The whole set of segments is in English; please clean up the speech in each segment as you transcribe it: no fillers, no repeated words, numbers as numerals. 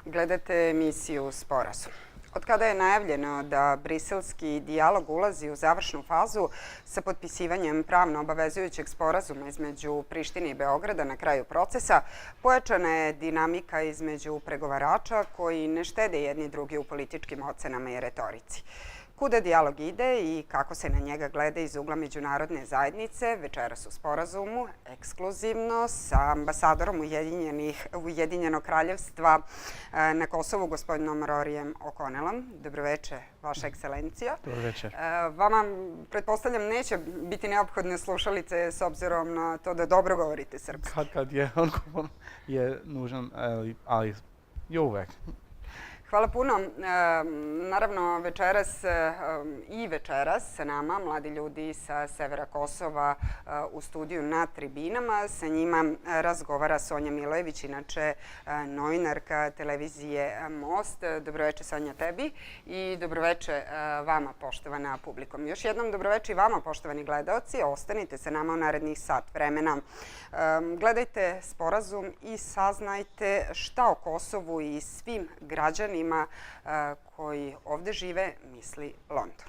Gledate emisiju Sporazum. Od kada je najavljeno da briselski dijalog ulazi u završnu fazu sa potpisivanjem pravno obavezujućeg sporazuma između Prištine i Beograda na kraju procesa, pojačana je dinamika između pregovarača koji ne štede jedni drugi u političkim ocenama i retorici. Kuda dijalog ide i kako se na njega gleda iz ugla međunarodne zajednice, večeras u Sporazoom-u, ekskluzivno sa ambasadorom Ujedinjenog Kraljevstva na Kosovu, gospodinom Rorijem O'Connellom. Dobroveče, Vaša ekscelencija. Dobroveče. Vama, pretpostavljam, neće biti neophodne slušalice s obzirom na to da dobro govorite srpski. Kad je nužan, ali je uvek. Hvala puno. Naravno, večeras sa nama mladi ljudi sa severa Kosova u studiju na tribinama. Sa njima razgovara Sonja Milojević, inače novinarka televizije Most. Dobroveče, Sonja, tebi i dobroveče vama, poštovana publikom. Još jednom dobroveče i vama, poštovani gledaoci. Ostanite sa nama u narednih sat vremena. Gledajte Sporazum i saznajte šta o Kosovu i svim građanima koji ovde žive misli London.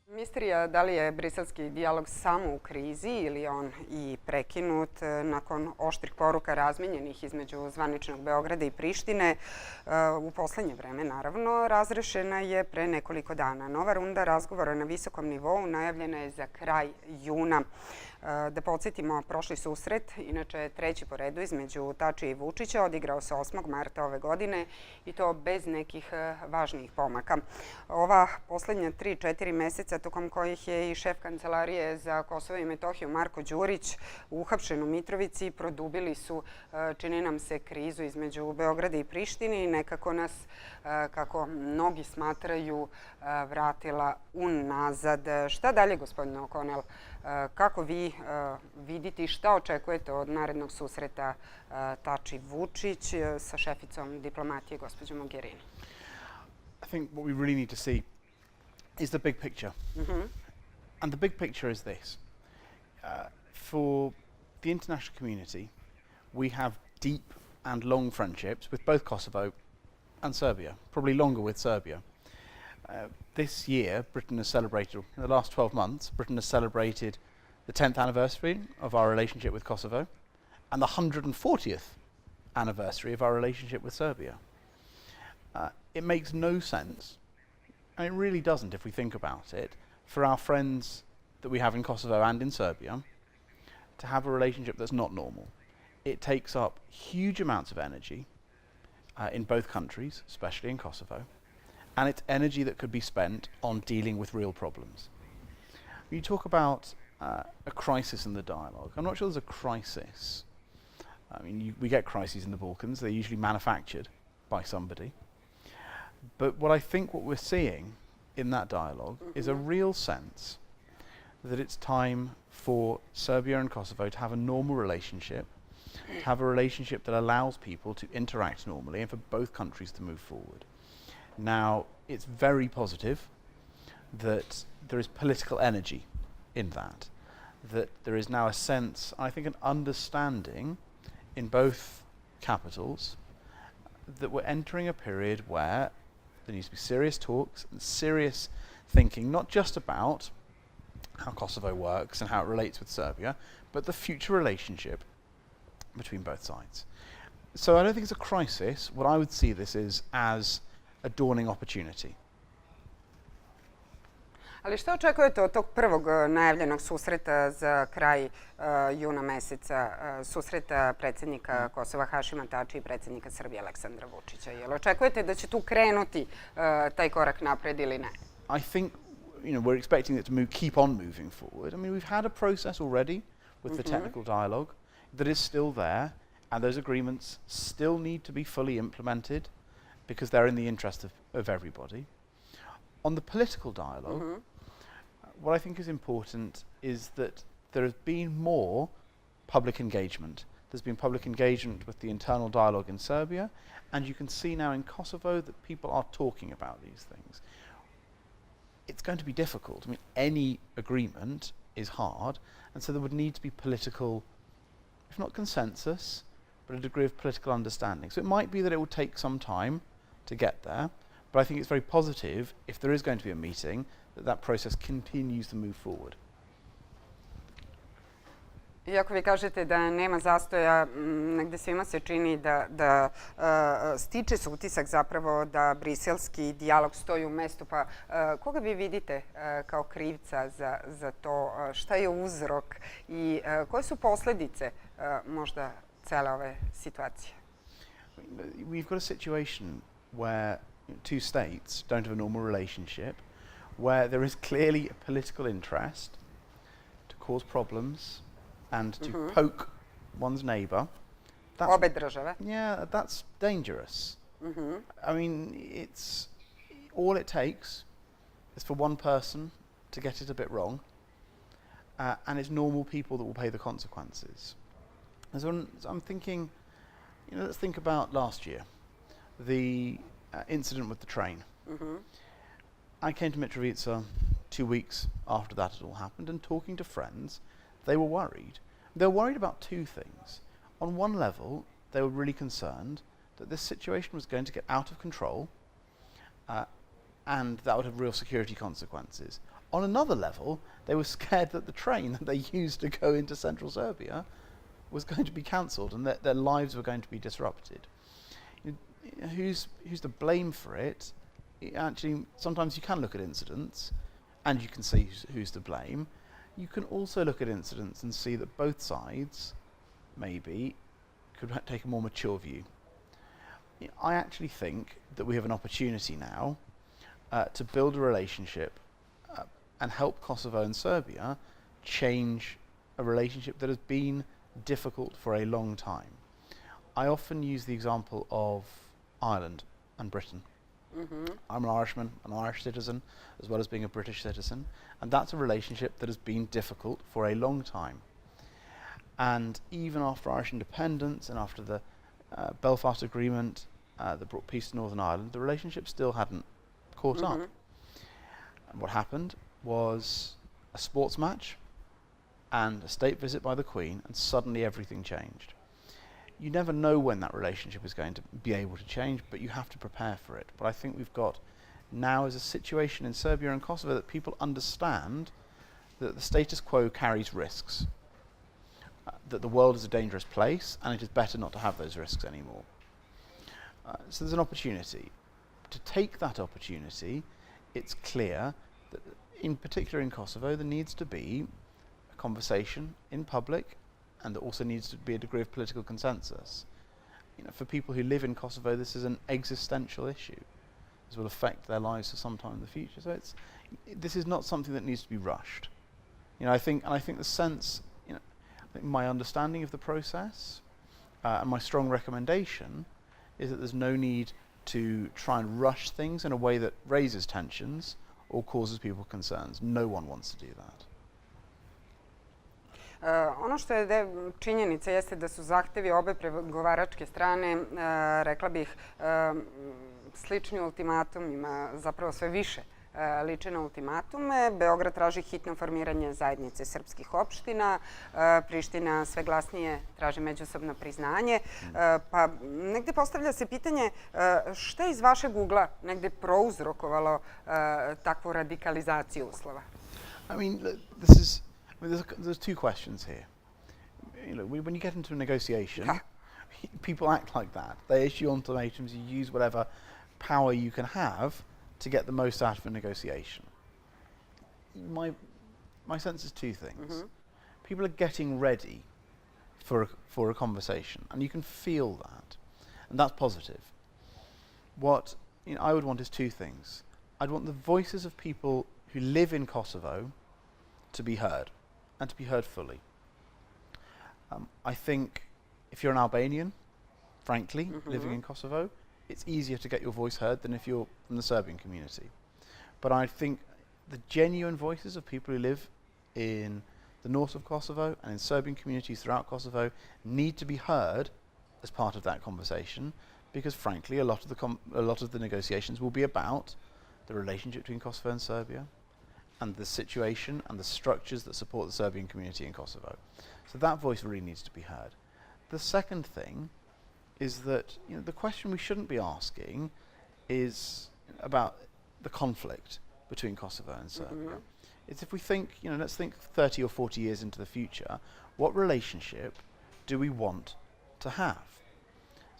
Misterija da li je briselski dijalog samo u krizi ili on i prekinut nakon oštrih poruka razmenjenih između zvaničnog Beograda i Prištine. U poslednje vreme, naravno, razrešena je pre nekoliko dana. Nova runda razgovora na visokom nivou najavljena je za kraj juna. Da podsjetimo, prošli susret, inače treći po redu između Tačija i Vučića, odigrao se 8. marta ove godine i to bez nekih važnijih pomaka. Ova poslednja 3-4 meseca, tokom kojih je i šef Kancelarije za Kosovo i Metohiju Marko Đurić uhapšen u Mitrovici, produbili su, čini nam se, krizu između Beograda i Prištine i nekako nas, kako mnogi smatraju, vratila unazad. Šta dalje, gospodine O'Connell? Kako vi vidite i šta očekujete od narednog susreta Tači-Vučić sa šeficom diplomatije, gospođom Mogherini? I think what we really need to see is the big picture. And the big picture is this. For the international community, we have deep and long friendships with both Kosovo and Serbia, probably longer with Serbia. This year, Britain has celebrated, in the last 12 months, Britain has celebrated the 10th anniversary of our relationship with Kosovo and the 140th anniversary of our relationship with Serbia. It makes no sense, and it really doesn't if we think about it, for our friends that we have in Kosovo and in Serbia to have a relationship that's not normal. It takes up huge amounts of energy in both countries, especially in Kosovo, and it's energy that could be spent on dealing with real problems. When you talk about a crisis in the dialogue, I'm not sure there's a crisis. I mean, we get crises in the Balkans. They're usually manufactured by somebody. But what we're seeing in that dialogue is a real sense that it's time for Serbia and Kosovo to have a normal relationship, to have a relationship that allows people to interact normally and for both countries to move forward. Now, it's very positive that there is political energy in that there is now a sense, I think an understanding in both capitals that we're entering a period where there needs to be serious talks and serious thinking, not just about how Kosovo works and how it relates with Serbia, but the future relationship between both sides. So I don't think it's a crisis. What I would see this is as a dawning opportunity. Ali što očekujete od tog prvog najavljenog susreta za kraj juna meseca, susreta predsjednika Kosova Hašima Tačija i predsjednika Srbije Aleksandra Vučića? Jel očekujete da će tu krenuti taj korak napred ili ne? I think we're expecting it to keep on moving forward. I mean, we've had a process already with the technical dialogue that is still there, and those agreements still need to be fully implemented because they're in the interest of everybody. On the political dialogue, what I think is important is that there has been more public engagement. There's been public engagement with the internal dialogue in Serbia, and you can see now in Kosovo that people are talking about these things. It's going to be difficult. I mean, any agreement is hard, and so there would need to be political if not consensus, but a degree of political understanding. So it might be that it will take some time to get there, but I think it's very positive, if there is going to be a meeting, that process continues to move forward. Iako vi kažete da nema zastoja, negde svima se čini da stiče se utisak zapravo da briselski dijalog stoji u mestu. Pa koga vi vidite kao krivca za to? Šta je uzrok i koje su posledice možda cele ove situacije? We've got a situation where two states don't have a normal relationship, where there is clearly a political interest to cause problems and to poke one's neighbour. Obe države. Yeah, that's dangerous. I mean, it's all it takes is for one person to get it a bit wrong, and it's normal people that will pay the consequences. And so I'm thinking, let's think about last year, the incident with the train. I came to Mitrovica 2 weeks after that had all happened, and talking to friends, they were worried. They were worried about two things. On one level, they were really concerned that this situation was going to get out of control, and that would have real security consequences. On another level, they were scared that the train that they used to go into central Serbia was going to be cancelled and that their lives were going to be disrupted. Who's to blame for it? Actually, sometimes you can look at incidents and you can see who's to blame. You can also look at incidents and see that both sides maybe could take a more mature view. I actually think that we have an opportunity now to build a relationship and help Kosovo and Serbia change a relationship that has been difficult for a long time. I often use the example of Ireland and Britain. I'm an Irishman, an Irish citizen, as well as being a British citizen, and that's a relationship that has been difficult for a long time. And even after Irish independence and after the Belfast Agreement that brought peace to Northern Ireland, the relationship still hadn't caught up. And what happened was a sports match and a state visit by the Queen, and suddenly everything changed. You never know when that relationship is going to be able to change, but you have to prepare for it. But I think we've got now is a situation in Serbia and Kosovo that people understand that the status quo carries risks, that the world is a dangerous place, and it is better not to have those risks anymore. So there's an opportunity. To take that opportunity, it's clear that, in particular in Kosovo, there needs to be a conversation in public, and there also needs to be a degree of political consensus. For people who live in Kosovo, this is an existential issue. This will affect their lives for some time in the future. So this is not something that needs to be rushed. I think the sense, I think my understanding of the process and my strong recommendation is that there's no need to try and rush things in a way that raises tensions or causes people concerns. No one wants to do that. Ono što je činjenica jeste da su zahtevi obe pregovaračke strane, rekla bih, slični ultimatumima, zapravo sve više liče na ultimatume. Beograd traži hitno formiranje zajednice srpskih opština, Priština sve glasnije traži međusobno priznanje. Pa negde postavlja se pitanje šta je iz vašeg ugla negde prouzrokovalo takvu radikalizaciju uslova? I mean, there's two questions here. When you get into a negotiation, people act like that. They issue ultimatums, you use whatever power you can have to get the most out of a negotiation. My sense is two things. People are getting ready for a conversation, and you can feel that, and that's positive. What I would want is two things. I'd want the voices of people who live in Kosovo to be heard, and to be heard fully. I think if you're an Albanian, frankly, living in Kosovo, it's easier to get your voice heard than if you're from the Serbian community. But I think the genuine voices of people who live in the north of Kosovo and in Serbian communities throughout Kosovo need to be heard as part of that conversation, because frankly a lot of the negotiations will be about the relationship between Kosovo and Serbia, and the situation and the structures that support the Serbian community in Kosovo. So that voice really needs to be heard. The second thing is that the question we shouldn't be asking is about the conflict between Kosovo and Serbia. It's if we think, let's think 30 or 40 years into the future, what relationship do we want to have?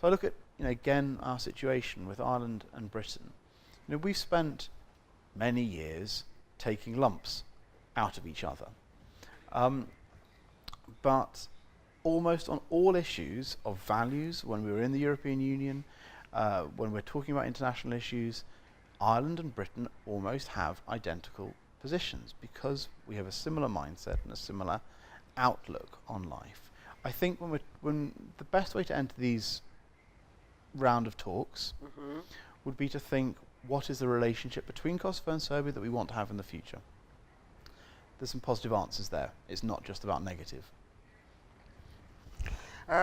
So I look at, again, our situation with Ireland and Britain. We've spent many years taking lumps out of each other. But almost on all issues of values, when we were in the European Union, when we're talking about international issues, Ireland and Britain almost have identical positions because we have a similar mindset and a similar outlook on life. I think when the best way to enter these round of talks would be to think, what is the relationship between Kosovo and Serbia that we want to have in the future? There's some positive answers there. It's not just about negative.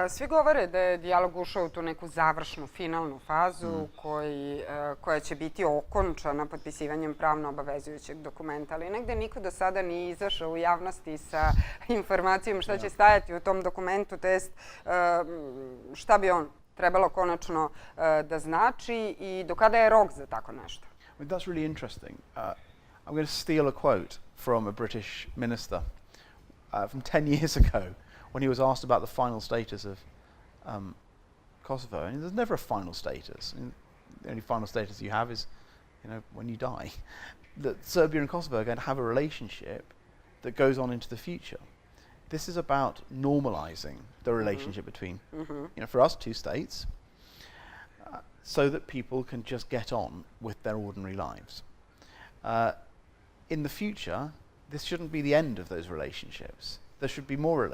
Svi govore da je dijalog ušao u tu neku završnu, finalnu fazu koja će biti okončana potpisivanjem pravno obavezujućeg dokumenta, ali negde niko do sada nije izašao u javnosti sa informacijom šta će stajati u tom dokumentu, to jest šta bi on trebalo konačno da znači i do kada je rok za tako nešto. That's really interesting. I'm going to steal a quote from a British minister from 10 years ago when he was asked about the final status of Kosovo. And there's never a final status. The only final status you have is, when you die. That Serbia and Kosovo are going to have a relationship that goes on into the future. This is about normalizing the relationship between, for us, two states, so that people can just get on with their ordinary lives. In the future, this shouldn't be the end of those relationships. There should be more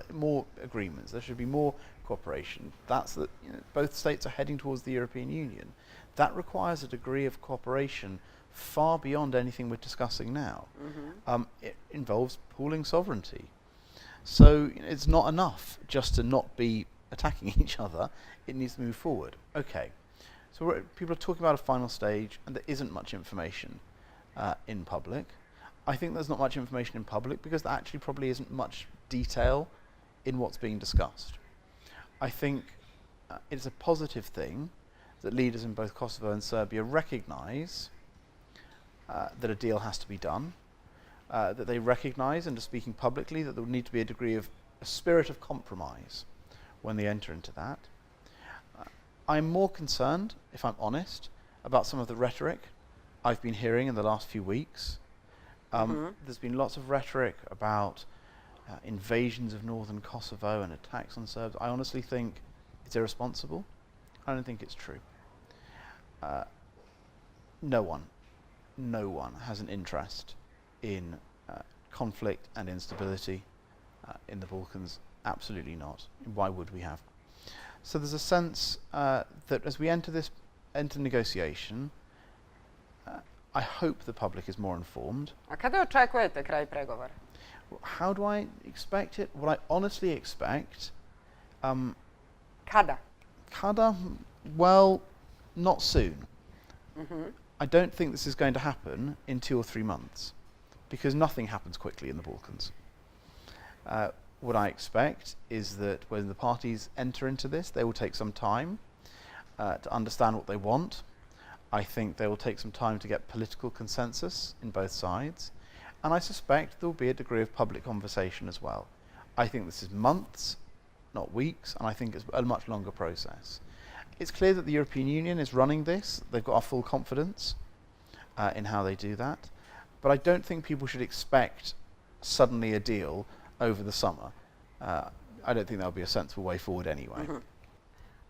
agreements. There should be more cooperation. That's that. Both states are heading towards the European Union. That requires a degree of cooperation far beyond anything we're discussing now. It involves pooling sovereignty. So it's not enough just to not be attacking each other. It needs to move forward. Okay. So people are talking about a final stage, and there isn't much information in public. I think there's not much information in public because there actually probably isn't much detail in what's being discussed. I think it's a positive thing that leaders in both Kosovo and Serbia recognise that a deal has to be done, that they recognise and are speaking publicly that there would need to be a degree of a spirit of compromise when they enter into that. I'm more concerned, if I'm honest, about some of the rhetoric I've been hearing in the last few weeks. There's been lots of rhetoric about invasions of northern Kosovo and attacks on Serbs. I honestly think it's irresponsible. I don't think it's true. No one has an interest in conflict and instability in the Balkans. Absolutely not. Why would we have? So there's a sense that as we enter negotiation, I hope the public is more informed. A kada očekujete kraj pregovora? How do I expect it? What I honestly expect... Kada? Kada? Well, not soon. I don't think this is going to happen in 2 or 3 months because nothing happens quickly in the Balkans. What I expect is that when the parties enter into this, they will take some time to understand what they want. I think they will take some time to get political consensus in both sides. And I suspect there will be a degree of public conversation as well. I think this is months, not weeks, and I think it's a much longer process. It's clear that the European Union is running this. They've got our full confidence in how they do that. But I don't think people should expect suddenly a deal over the summer. I don't think that would be a sensible way forward anyway.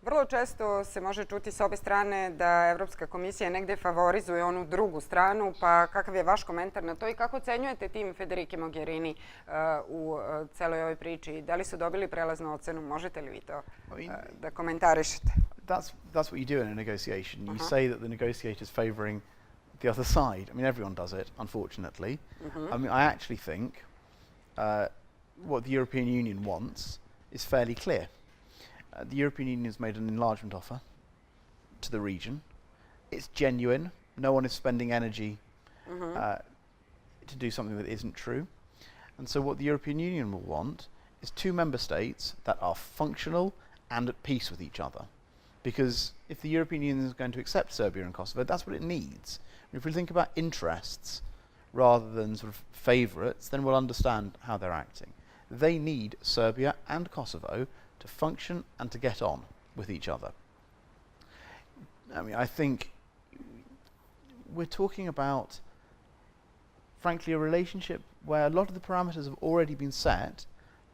Vrlo često se može čuti s obje strane da Evropska komisija negde favorizuje onu drugu stranu, pa kakav je vaš komentar na to i kako ocenjujete tim Federike Mogherini u celoj ovoj priči? Da li su dobili prelaznu ocenu? Možete li vi to da komentarišete? That's what you do in a negotiation. You say that the negotiator's favouring the other side. I mean, everyone does it, unfortunately. I mean, I actually think what the European Union wants is fairly clear. The European Union has made an enlargement offer to the region. It's genuine. No one is spending energy to do something that isn't true. And so what the European Union will want is two member states that are functional and at peace with each other. Because if the European Union is going to accept Serbia and Kosovo, that's what it needs. And if we think about interests rather than sort of favourites, then we'll understand how they're acting. They need Serbia and Kosovo to function and to get on with each other. I mean, I think we're talking about, frankly, a relationship where a lot of the parameters have already been set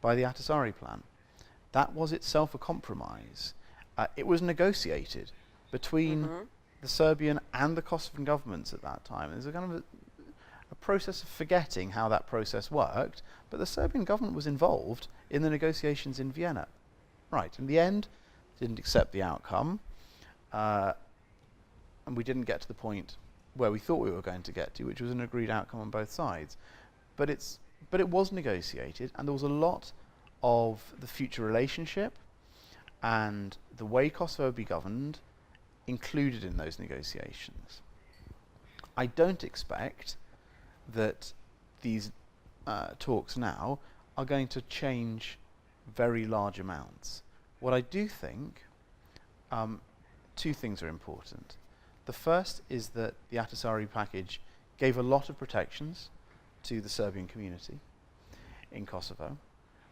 by the Ahtisaari plan. That was itself a compromise. It was negotiated between the Serbian and the Kosovan governments at that time. There's a kind of a process of forgetting how that process worked, but the Serbian government was involved in the negotiations in Vienna. Right, in the end, didn't accept the outcome, and we didn't get to the point where we thought we were going to get to, which was an agreed outcome on both sides. But it was negotiated, and there was a lot of the future relationship and the way Kosovo would be governed included in those negotiations. I don't expect that these talks now are going to change very large amounts. What I do think, two things are important. The first is that the Ahtisaari package gave a lot of protections to the Serbian community in Kosovo.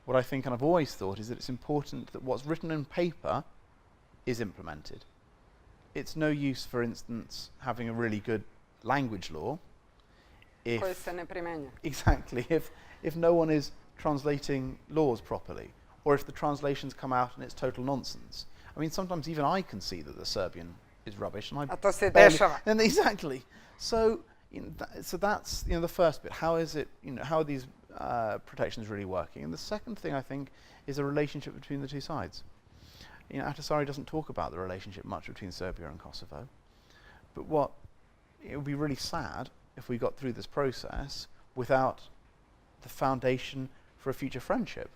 What I think, and I've always thought, is that it's important that what's written in paper is implemented. It's no use, for instance, having a really good language law if Koje se ne primenjuje. exactly if no one is translating laws properly, or if the translations come out and it's total nonsense. I mean, sometimes even I can see that the Serbian is rubbish, and I A to se barely- dešava. And exactly. So, so that's the first bit. How is it? How are these protections really working? And the second thing, I think, is a relationship between the two sides. Ahtisaari doesn't talk about the relationship much between Serbia and Kosovo, but it would be really sad if we got through this process without the foundation for a future friendship,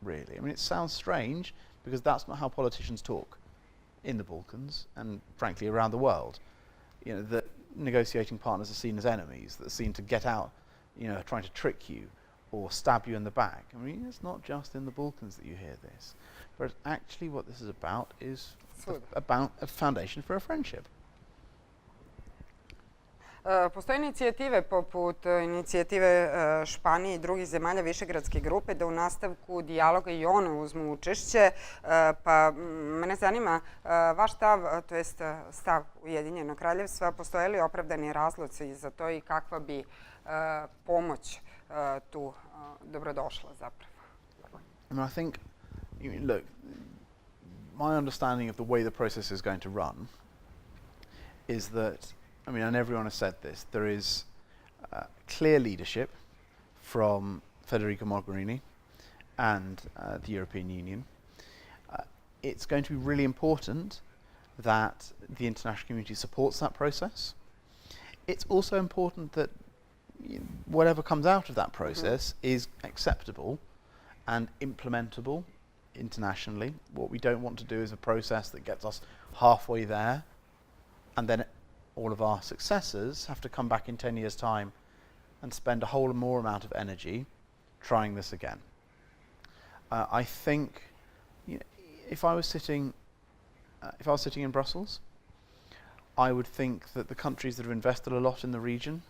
really. I mean, it sounds strange, because that's not how politicians talk in the Balkans and, frankly, around the world. That negotiating partners are seen as enemies, that are seen to get out, trying to trick you or stab you in the back. I mean, it's not just in the Balkans that you hear this. But actually what this is about is about a foundation for a friendship. Postoje inicijative poput inicijative Španije i drugih zemalja Višegradske grupe da u nastavku dijaloga i one uzmu učešće. Pa mene zanima vaš stav, to jest stav Ujedinjenog Kraljevstva. Postoje li opravdani razlozi za to i kakva bi pomoć tu dobrodošla zapravo? I think, look, my understanding of the way the process is going to run is that, and everyone has said this, there is clear leadership from Federica Mogherini and the European Union. It's going to be really important that the international community supports that process. It's also important that whatever comes out of that process is acceptable and implementable internationally. What we don't want to do is a process that gets us halfway there and then all of our successors have to come back in 10 years' time and spend a whole more amount of energy trying this again. I think if I was sitting in Brussels, I would think that the countries that have invested a lot in the region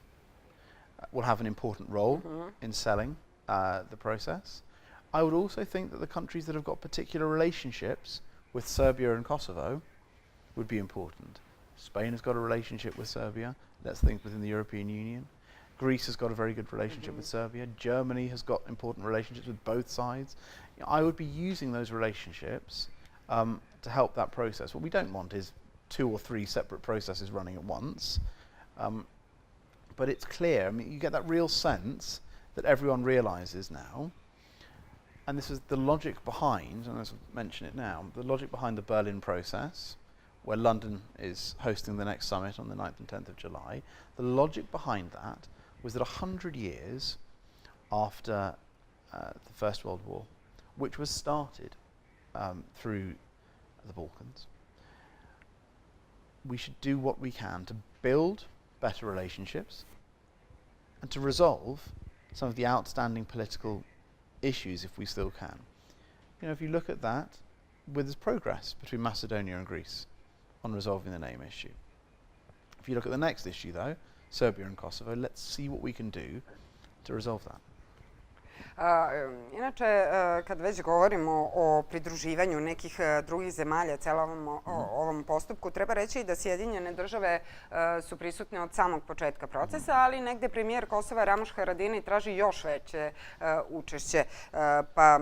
will have an important role in selling the process. I would also think that the countries that have got particular relationships with Serbia and Kosovo would be important. Spain has got a relationship with Serbia. That's things within the European Union. Greece has got a very good relationship with Serbia. Germany has got important relationships with both sides. I would be using those relationships to help that process. What we don't want is 2 or 3 separate processes running at once. But it's clear, you get that real sense that everyone realizes now, and this is the logic behind, and as I mention it now, the logic behind the Berlin process, where London is hosting the next summit on the 9th and 10th of July. The logic behind that was that 100 years after the First World War, which was started through the Balkans, we should do what we can to build better relationships and to resolve some of the outstanding political issues if we still can. If you look at that, there's progress between Macedonia and Greece on resolving the name issue. If you look at the next issue though, Serbia and Kosovo, let's see what we can do to resolve that. Inače, kad već govorimo o pridruživanju nekih drugih zemalja celom ovom postupku, treba reći da Sjedinjene države su prisutne od samog početka procesa, ali negde premijer Kosova Ramuš Haradinaj traži još veće učešće. Pa,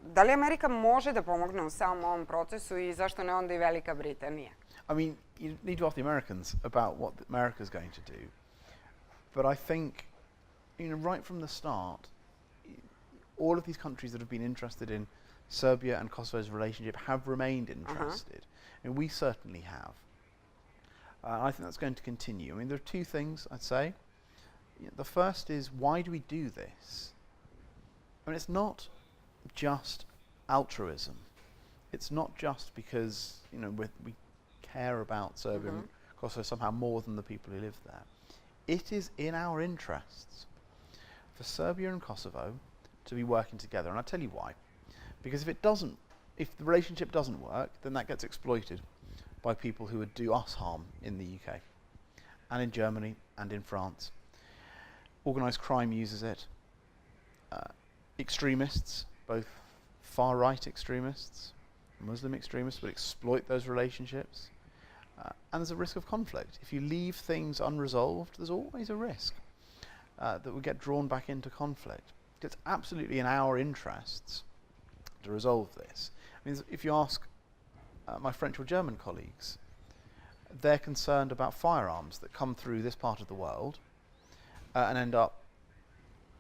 da li Amerika može da pomogne u samom ovom procesu i zašto ne onda i Velika Britanija? I mean, you need to ask the Americans about what America's going to do. But I think, right from the start, all of these countries that have been interested in Serbia and Kosovo's relationship have remained interested. And we certainly have. I think that's going to continue. I mean, there are two things I'd say. The first is, why do we do this? I mean, it's not just altruism. It's not just because, we care about Serbia and Kosovo somehow more than the people who live there. It is in our interests for Serbia and Kosovo to be working together, and I'll tell you why. Because if the relationship doesn't work, then that gets exploited by people who would do us harm in the UK, and in Germany, and in France. Organised crime uses it. Extremists, both far-right extremists, Muslim extremists, would exploit those relationships. And there's a risk of conflict. If you leave things unresolved, there's always a risk that we get drawn back into conflict. It's absolutely in our interests to resolve this. I mean, if you ask my French or German colleagues, they're concerned about firearms that come through this part of the world and end up,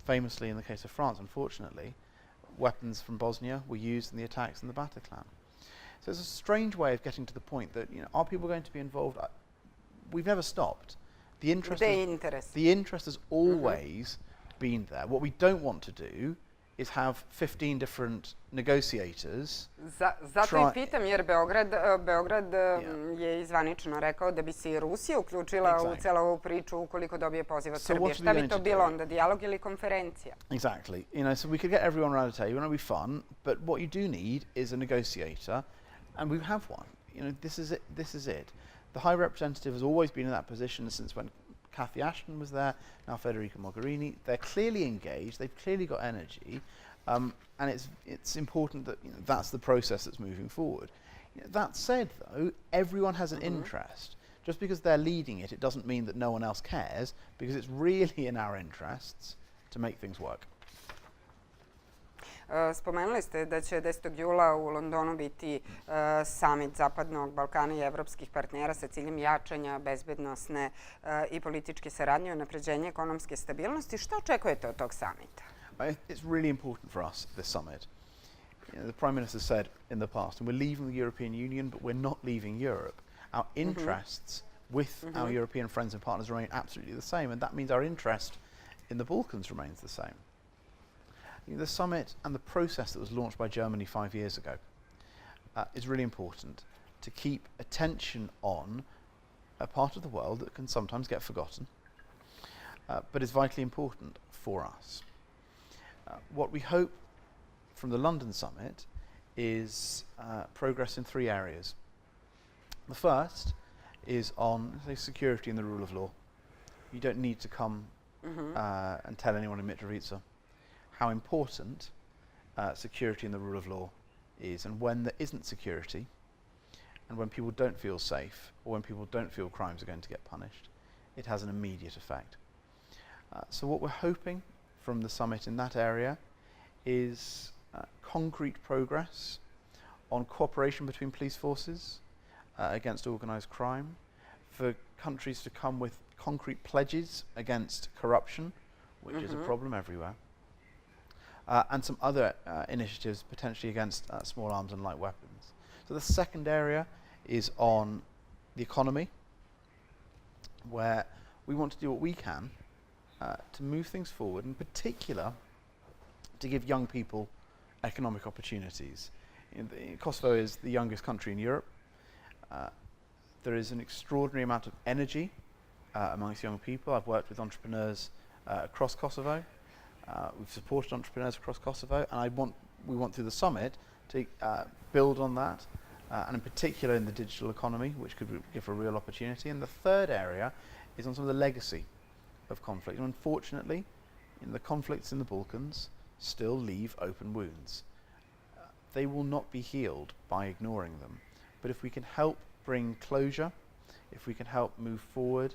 famously in the case of France, unfortunately, weapons from Bosnia were used in the attacks in the Bataclan. So it's a strange way of getting to the point that, are people going to be involved? We've never stopped. The interest has always been there. What we don't want to do is have 15 different negotiators. Zato i pitam, jer Beograd je zvanično rekao da bi se i Rusija uključila u celu ovu priču ukoliko dobije poziv od Srbije. Šta bi to bilo onda, dijalog ili konferencija? Exactly. So we could get everyone around the table, and it'll be fun, but what you do need is a negotiator, and we have one. This is it. The High Representative has always been in that position since when Cathy Ashton was there, now Federica Mogherini. They're clearly engaged, they've clearly got energy, and it's important that that's the process that's moving forward. That said, though, everyone has an interest. Just because they're leading it, it doesn't mean that no one else cares, because it's really in our interests to make things work. Spomenuli ste da će 10. jula u Londonu biti samit Zapadnog Balkana i evropskih partnera sa ciljem jačanja bezbednosne i političke saradnje i unapređenja ekonomske stabilnosti. Šta očekujete od tog samita? It's really important for us, this summit. The Prime Minister said in the past, and we're leaving the European Union, but we're not leaving Europe. Our interests with our European friends and partners remain absolutely the same, and that means our interest in the Balkans remains the same. The summit and the process that was launched by Germany 5 years ago is really important to keep attention on a part of the world that can sometimes get forgotten, but is vitally important for us. What we hope from the London summit is progress in 3 areas. The first is on security and the rule of law. You don't need to come and tell anyone in Mitrovica how important security and the rule of law is, and when there isn't security, and when people don't feel safe, or when people don't feel crimes are going to get punished, it has an immediate effect. So what we're hoping from the summit in that area is concrete progress on cooperation between police forces against organised crime, for countries to come with concrete pledges against corruption, which is a problem everywhere, and some other initiatives potentially against small arms and light weapons. So the second area is on the economy, where we want to do what we can to move things forward, in particular to give young people economic opportunities. Kosovo is the youngest country in Europe. There is an extraordinary amount of energy amongst young people. I've worked with entrepreneurs across Kosovo. We've supported entrepreneurs across Kosovo, and we want through the summit to build on that, and in particular in the digital economy, which could give a real opportunity. And the third area is on some of the legacy of conflict. And unfortunately, the conflicts in the Balkans still leave open wounds. They will not be healed by ignoring them. But if we can help bring closure, if we can help move forward,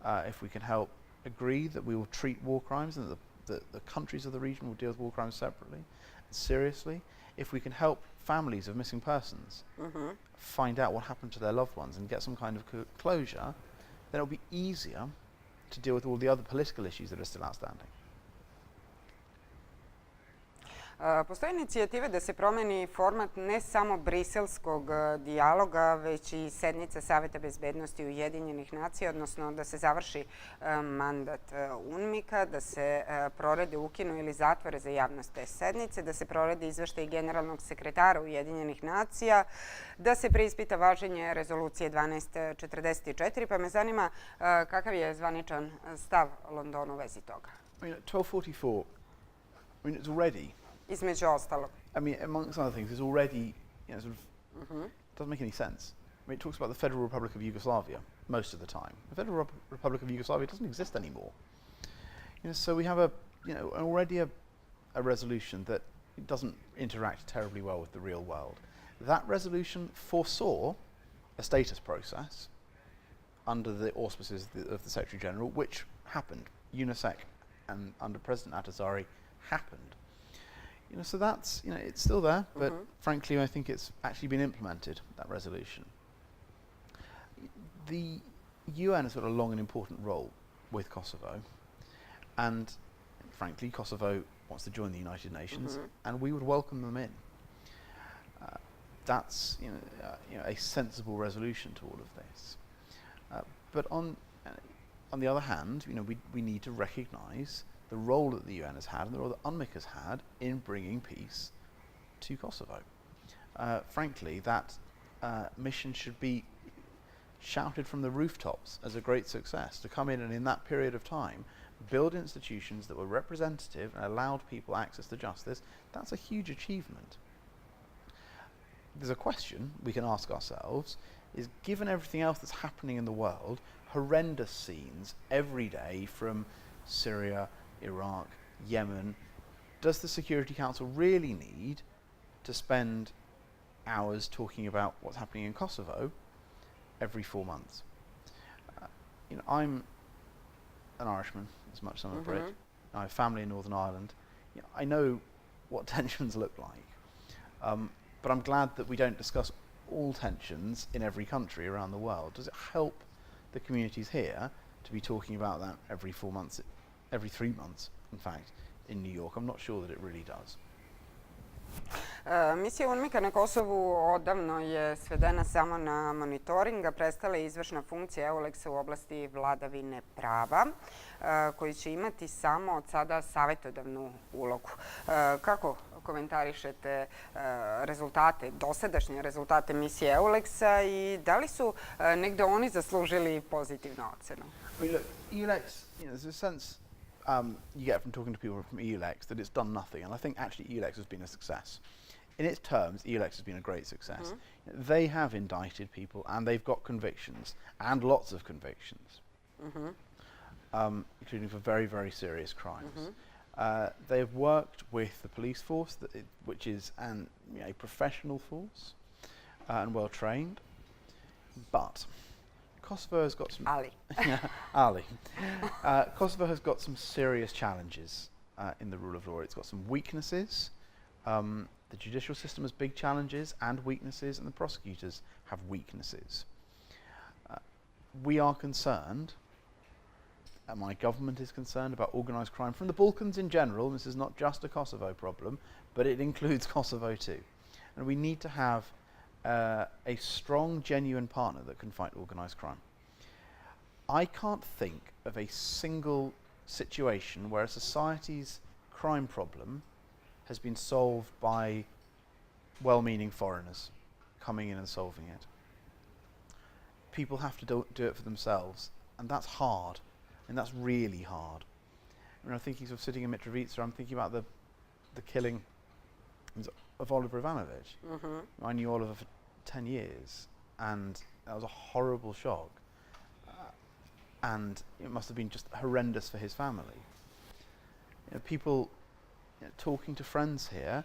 if we can help agree that we will treat war crimes and that the countries of the region will deal with war crimes separately and seriously, if we can help families of missing persons find out what happened to their loved ones and get some kind of closure, then it'll be easier to deal with all the other political issues that are still outstanding. Postoje inicijative da se promeni format ne samo briselskog dijaloga, već i sednice Saveta bezbednosti Ujedinjenih nacija, odnosno da se završi mandat UNMIK-a, da se prorade, ukinu ili zatvore za javnost te sednice, da se prorade izveštaj generalnog sekretara Ujedinjenih nacija, da se preispita važenje rezolucije 1244, pa me zanima kakav je zvaničan stav Londona u vezi toga. 1244, it's already Između ostalog. Amongst other things, it's already, doesn't make any sense. It talks about the Federal Republic of Yugoslavia most of the time. The Federal Republic of Yugoslavia doesn't exist anymore. So we have already a resolution that doesn't interact terribly well with the real world. That resolution foresaw a status process under the auspices of the Secretary General, which happened. UNISEC and under President Ahtisaari happened. So that's, it's still there, but frankly, I think it's actually been implemented, that resolution. The UN has got a long and important role with Kosovo, and frankly, Kosovo wants to join the United Nations, and we would welcome them in. That's a sensible resolution to all of this. But on the other hand, we need to recognise the role that the UN has had and the role that UNMIK has had in bringing peace to Kosovo. Frankly, that mission should be shouted from the rooftops as a great success, to come in and in that period of time build institutions that were representative and allowed people access to justice. That's a huge achievement. There's a question we can ask ourselves, is given everything else that's happening in the world, horrendous scenes every day from Syria, Iraq, Yemen, does the Security Council really need to spend hours talking about what's happening in Kosovo every 4 months? I'm an Irishman as much as I'm a Brit. I have family in Northern Ireland. I know what tensions look like, but I'm glad that we don't discuss all tensions in every country around the world. Does it help the communities here to be talking about that every 4 months, every 3 months, in fact, in New York? I'm not sure that it really does. Misija UNMIK-a na Kosovu odavno je svedena samo na monitoring, a prestala je izvršna funkcija EULEX-a u oblasti vladavine prava, koji će imati samo od sada savjetodavnu ulogu. Kako komentarišete rezultate, dosadašnje rezultate misije EULEX-a i da li su negde oni zaslužili pozitivnu ocenu? EULEX, there's a sense you get from talking to people from EULEX that it's done nothing, and I think actually EULEX has been a success. In its terms, EULEX has been a great success. They have indicted people and they've got convictions, and lots of convictions, including for very, very serious crimes. They've worked with the police force, which is a professional force and well trained, but Kosovo has got some... Ali. Kosovo has got some serious challenges in the rule of law. It's got some weaknesses. The judicial system has big challenges and weaknesses, and the prosecutors have weaknesses. We are concerned, and my government is concerned, about organised crime from the Balkans in general. This is not just a Kosovo problem, but it includes Kosovo too. And we need to have a strong, genuine partner that can fight organised crime. I can't think of a single situation where a society's crime problem has been solved by well-meaning foreigners coming in and solving it. People have to do it for themselves, And that's hard, and that's really hard. When I'm thinking of sitting in Mitrovica, I'm thinking about the killing of Oliver Ivanovic. I knew Oliver for 10 years, and that was a horrible shock. And it must have been just horrendous for his family. People talking to friends here,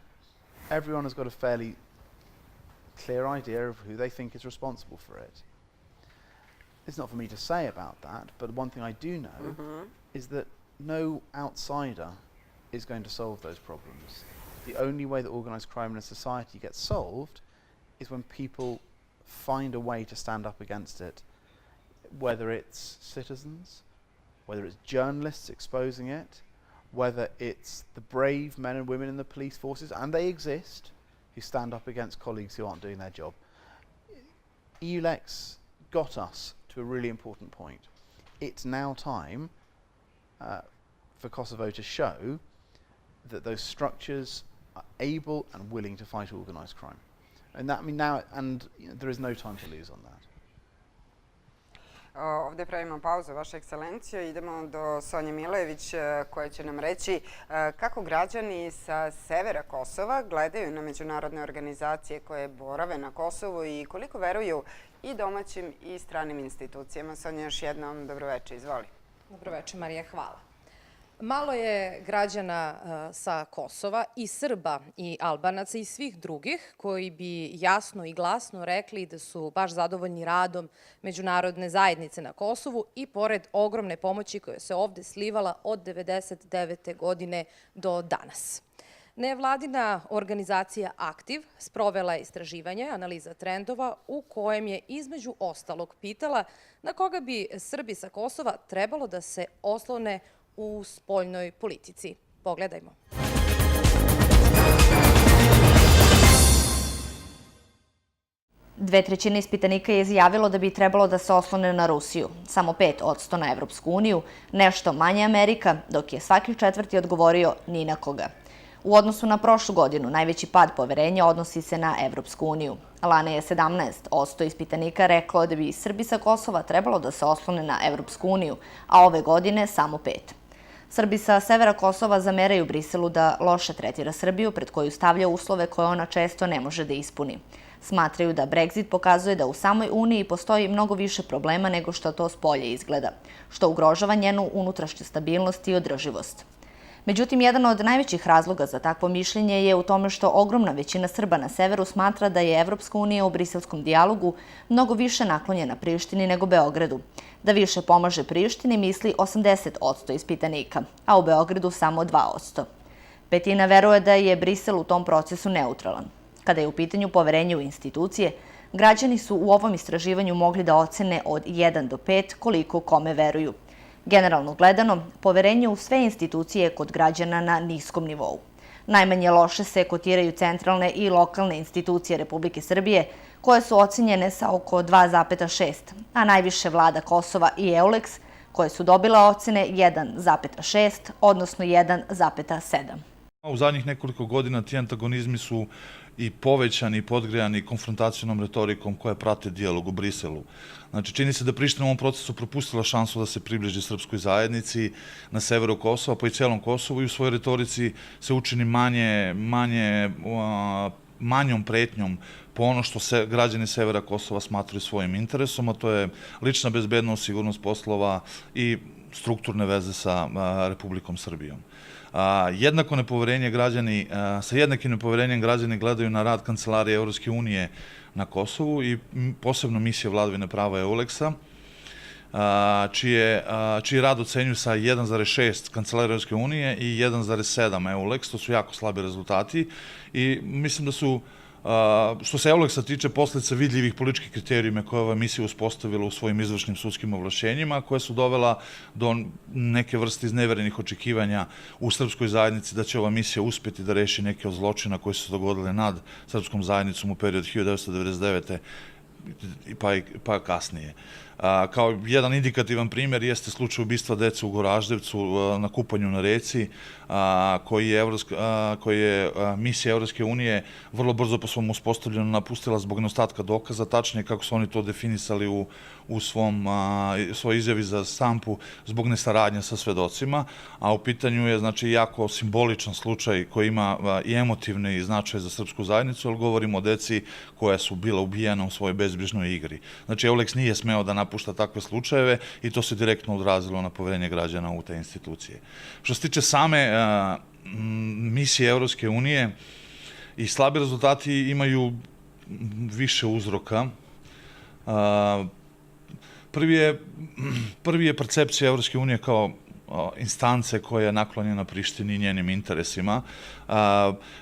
everyone has got a fairly clear idea of who they think is responsible for it. It's not for me to say about that, but one thing I do know is that no outsider is going to solve those problems. The only way that organised crime in a society gets solved is when people find a way to stand up against it, whether it's citizens, whether it's journalists exposing it, whether it's the brave men and women in the police forces, and they exist, who stand up against colleagues who aren't doing their job. EULEX got us to a really important point. It's now time for Kosovo to show that those structures are able and willing to fight organised crime. And that, I mean, now, and there is no time to lose on that. Ovdje pravimo pauzu, Vaša ekscelencijo. Idemo do Sonje Milojević koja će nam reći kako građani sa severa Kosova gledaju na međunarodne organizacije koje borave na Kosovu i koliko veruju i domaćim i stranim institucijama. Sonja, još jednom dobroveče, izvoli. Dobroveče, Marija, hvala. Malo je građana sa Kosova i Srba i Albanaca i svih drugih koji bi jasno i glasno rekli da su baš zadovoljni radom međunarodne zajednice na Kosovu i pored ogromne pomoći koja se ovde slivala od 1999. godine do danas. Nevladina organizacija Aktiv sprovela je istraživanje, analiza trendova u kojem je između ostalog pitala na koga bi Srbi sa Kosova trebalo da se oslone u spoljnoj politici. Pogledajmo. Dve trećine ispitanika je izjavilo da bi trebalo da se oslone na Rusiju, samo 5% na Evropsku uniju, nešto manje Amerika, dok je svaki četvrti odgovorio ni na koga. U odnosu na prošlu godinu, najveći pad poverenja odnosi se na Evropsku uniju. Lane je 17% ispitanika reklo da bi Srbi sa Kosova trebalo da se oslone na Evropsku uniju, a ove godine samo 5%. Srbi sa severa Kosova zameraju Briselu da loše tretira Srbiju, pred koju stavlja uslove koje ona često ne može da ispuni. Smatraju da Brexit pokazuje da u samoj Uniji postoji mnogo više problema nego što to spolje izgleda, što ugrožava njenu unutrašnju stabilnost i održivost. Međutim, jedan od najvećih razloga za takvo mišljenje je u tome što ogromna većina Srba na severu smatra da je Evropska unija u briselskom dijalogu mnogo više naklonjena Prištini nego Beogradu. Da više pomaže Prištini misli 80% ispitanika, a u Beogradu samo 2%. Petina veruje da je Brisel u tom procesu neutralan. Kada je u pitanju poverenje u institucije, građani su u ovom istraživanju mogli da ocene od 1 do 5 koliko kome veruju. Generalno gledano, poverenje u sve institucije je kod građana na niskom nivou. Najmanje loše se kotiraju centralne i lokalne institucije Republike Srbije, koje su ocenjene sa oko 2,6, a najviše vlada Kosova i EULEX, koje su dobile ocene 1,6, odnosno 1,7. U zadnjih nekoliko godina ti antagonizmi su i povećani i podgrejani konfrontacionom retorikom koja prate dijalog u Briselu. Znači, čini se da Priština u ovom procesu propustila šansu da se približi srpskoj zajednici na severu Kosova, pa i celom Kosovu i u svojoj retorici se učini manjom pretnjom po ono što se građani severa Kosova smatraju svojim interesom, a to je lična bezbednost, sigurnost poslova i strukturne veze sa Republikom Srbijom. Jednako nepoverenje građani, sa jednakim nepoverenjem građani gledaju na rad Kancelarije Evropske unije na Kosovu i posebno misije vladavine prava EULEX-a, čiji rad ocenjuju sa 1,6 Kancelarije Evropske unije i 1,7 EULEX, to su jako slabi rezultati i mislim da su, što se EULEX-a tiče, posljedica vidljivih političkih kriterijuma koje ova misija uspostavila u svojim izvršnim sudskim ovlašćenjima, koje su dovela do neke vrste izneverenih očekivanja u srpskoj zajednici da će ova misija uspjeti da reši neke od zločina koji su se dogodile nad srpskom zajednicom u periodu 1999. pa kasnije. Kao jedan indikativan primjer jeste slučaj ubistva dece u Goraždevcu na kupanju na reci, koji je misija Evropske unije vrlo brzo po svom uspostavljanju napustila zbog nedostatka dokaza, tačnije kako su oni to definisali u svoj izjavi za štampu zbog nesaradnje sa svedocima, a u pitanju je znači jako simboličan slučaj koji ima i emotivni značaj za srpsku zajednicu, jer govorimo o deci koja su bila ubijena u svojoj bezbrižnoj igri. Znači, EULEX nije smeo da napušta takve slučajeve i to se direktno odrazilo na poverenje građana u te institucije. Što se tiče same misije Evropske unije, i slabi rezultati imaju više uzroka. Prvi je percepcija Evropske unije kao instance koja je naklonjena Prištini i njenim interesima.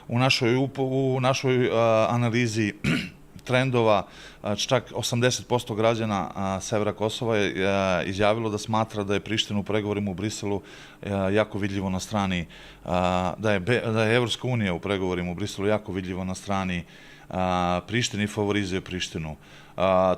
U našoj analizi trendova čak 80% građana severa Kosova je izjavilo da smatra da je Priština u pregovorima u Briselu jako vidljivo na strani, da je Evropska unija u pregovorima u Briselu jako vidljivo na strani Prištini i favorizuje Prištinu.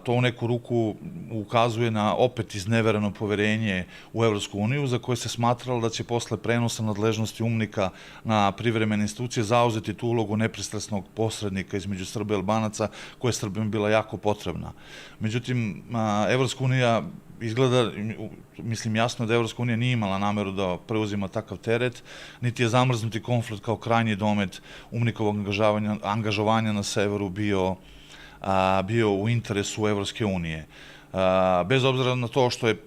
To u neku ruku ukazuje na opet iznevereno poverenje u Evropsku uniju, za koje se smatralo da će posle prenosa nadležnosti UMNIK-a na privremene institucije zauzeti tu ulogu nepristrasnog posrednika između Srba i Albanaca, koja je Srbima bila jako potrebna. Međutim, Evropska unija izgleda, mislim jasno da Evropska unija nije imala nameru da preuzima takav teret, niti je zamrznuti konflikt kao krajnji domet UMNIK-ovog angažovanja na severu bio u interesu Evropske unije. Bez obzira na to što je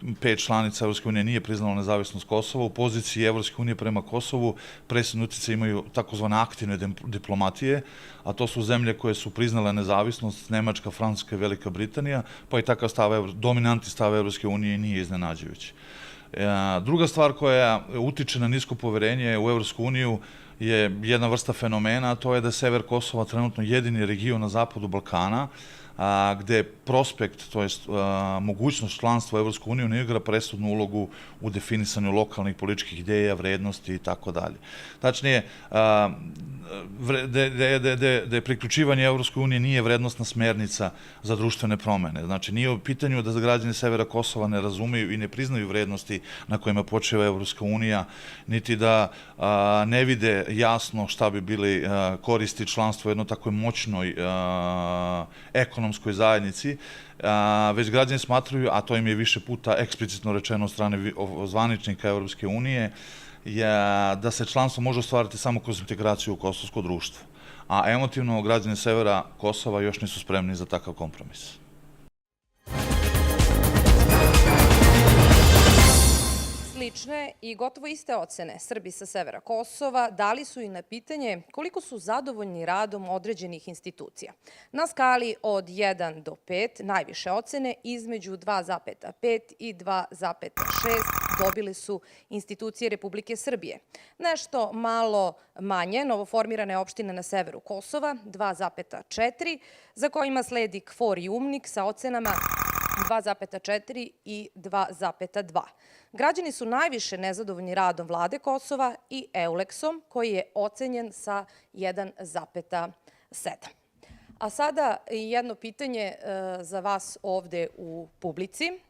5 članica Evropske unije nije priznalo nezavisnost Kosova, u poziciji Evropske unije prema Kosovu presudni uticaj imaju takozvane aktivne diplomatije, a to su zemlje koje su priznale nezavisnost, Nemačka, Francuska i Velika Britanija, pa i takav dominantni stav Evropske unije nije iznenađujući. Druga stvar koja utiče na nisko poverenje u Evropsku uniju je jedna vrsta fenomena, a to je da je sever Kosova trenutno jedini region na zapadu Balkana, gde prospekt, to je mogućnost članstva u Evropsku uniju, ne igra presudnu ulogu u definisanju lokalnih političkih ideja, vrednosti i tako dalje. Tačnije, da je priključivanje Evropskoj unije nije vrednostna smernica za društvene promene. Znači, nije u pitanju da građani severa Kosova ne razumeju i ne priznaju vrednosti na kojima počeva Evropska unija, niti da ne vide jasno šta bi bili koristi članstva u jednoj takvoj moćnoj ekonomskoj zajednici, već građani smatraju, a to im je više puta eksplicitno rečeno od strane zvaničnika Evropske unije, da se članstvo može ostvariti samo kroz integraciju u kosovsko društvo. A emotivno građani severa Kosova još nisu spremni za takav kompromis. Slične i gotovo iste ocene Srbi sa severa Kosova dali su i na pitanje koliko su zadovoljni radom određenih institucija. Na skali od 1 do 5 najviše ocene između 2,5 i 2,6 dobile su institucije Republike Srbije. Nešto malo manje novoformirane opštine na severu Kosova, 2,4, za kojima sledi KFOR i UMNIK sa ocenama 2,4 i 2,2. Građani su najviše nezadovoljni radom vlade Kosova i EULEX-om, koji je ocenjen sa 1,7. A sada jedno pitanje za vas ovde u publici.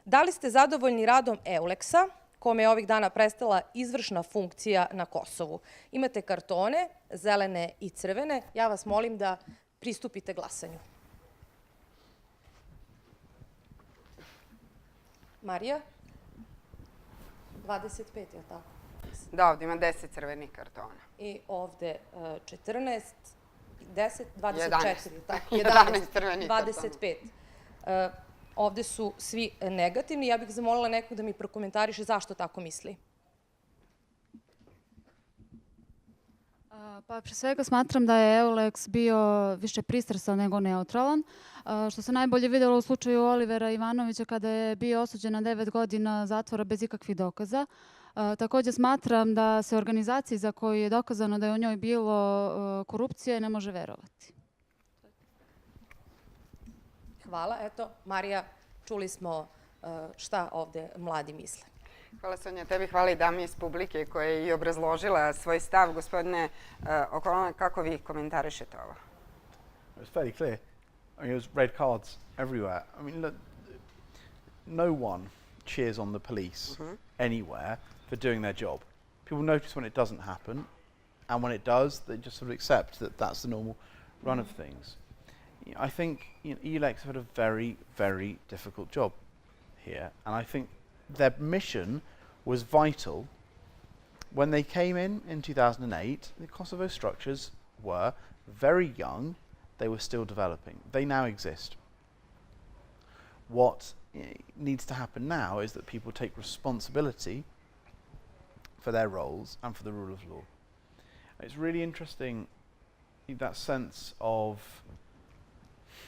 Da li ste zadovoljni radom EULEX-a, kome je ovih dana prestala izvršna funkcija na Kosovu? Imate kartone, zelene i crvene. Ja vas molim da pristupite glasanju. Marija? 25, je li tako? Da, ovdje ima 10 crvenih kartona. I ovde 14, 10, 24, 11 crvenih kartona. 25. Ovde su svi negativni. Ja bih zamolila nekog da mi prokomentariše zašto tako misli. Pa, pre svega smatram da je EULEX bio više pristrasan nego neutralan, što se najbolje videlo u slučaju Olivera Ivanovića kada je bio osuđen na 9 godina zatvora bez ikakvih dokaza. Također smatram da se organizaciji za koju je dokazano da je u njoj bilo korupcije ne može verovati. Hvala. Eto, Marija, čuli smo šta ovde mladi misle. Hvala, Sonja. Tebi hvala i dami iz publike koja je i obrazložila svoj stav. Gospodine O'Connell, kako vi komentarišete ovo? It's fairly clear. I mean, it was red cards everywhere. I mean, look, no one cheers on the police anywhere for doing their job. People notice when it doesn't happen, and when it does, they just sort of accept that that's the normal run of things. I think EULEX have had a very, very difficult job here, and I think their mission was vital. When they came in 2008, the Kosovo structures were very young. They were still developing. They now exist. What needs to happen now is that people take responsibility for their roles and for the rule of law. It's really interesting, that sense of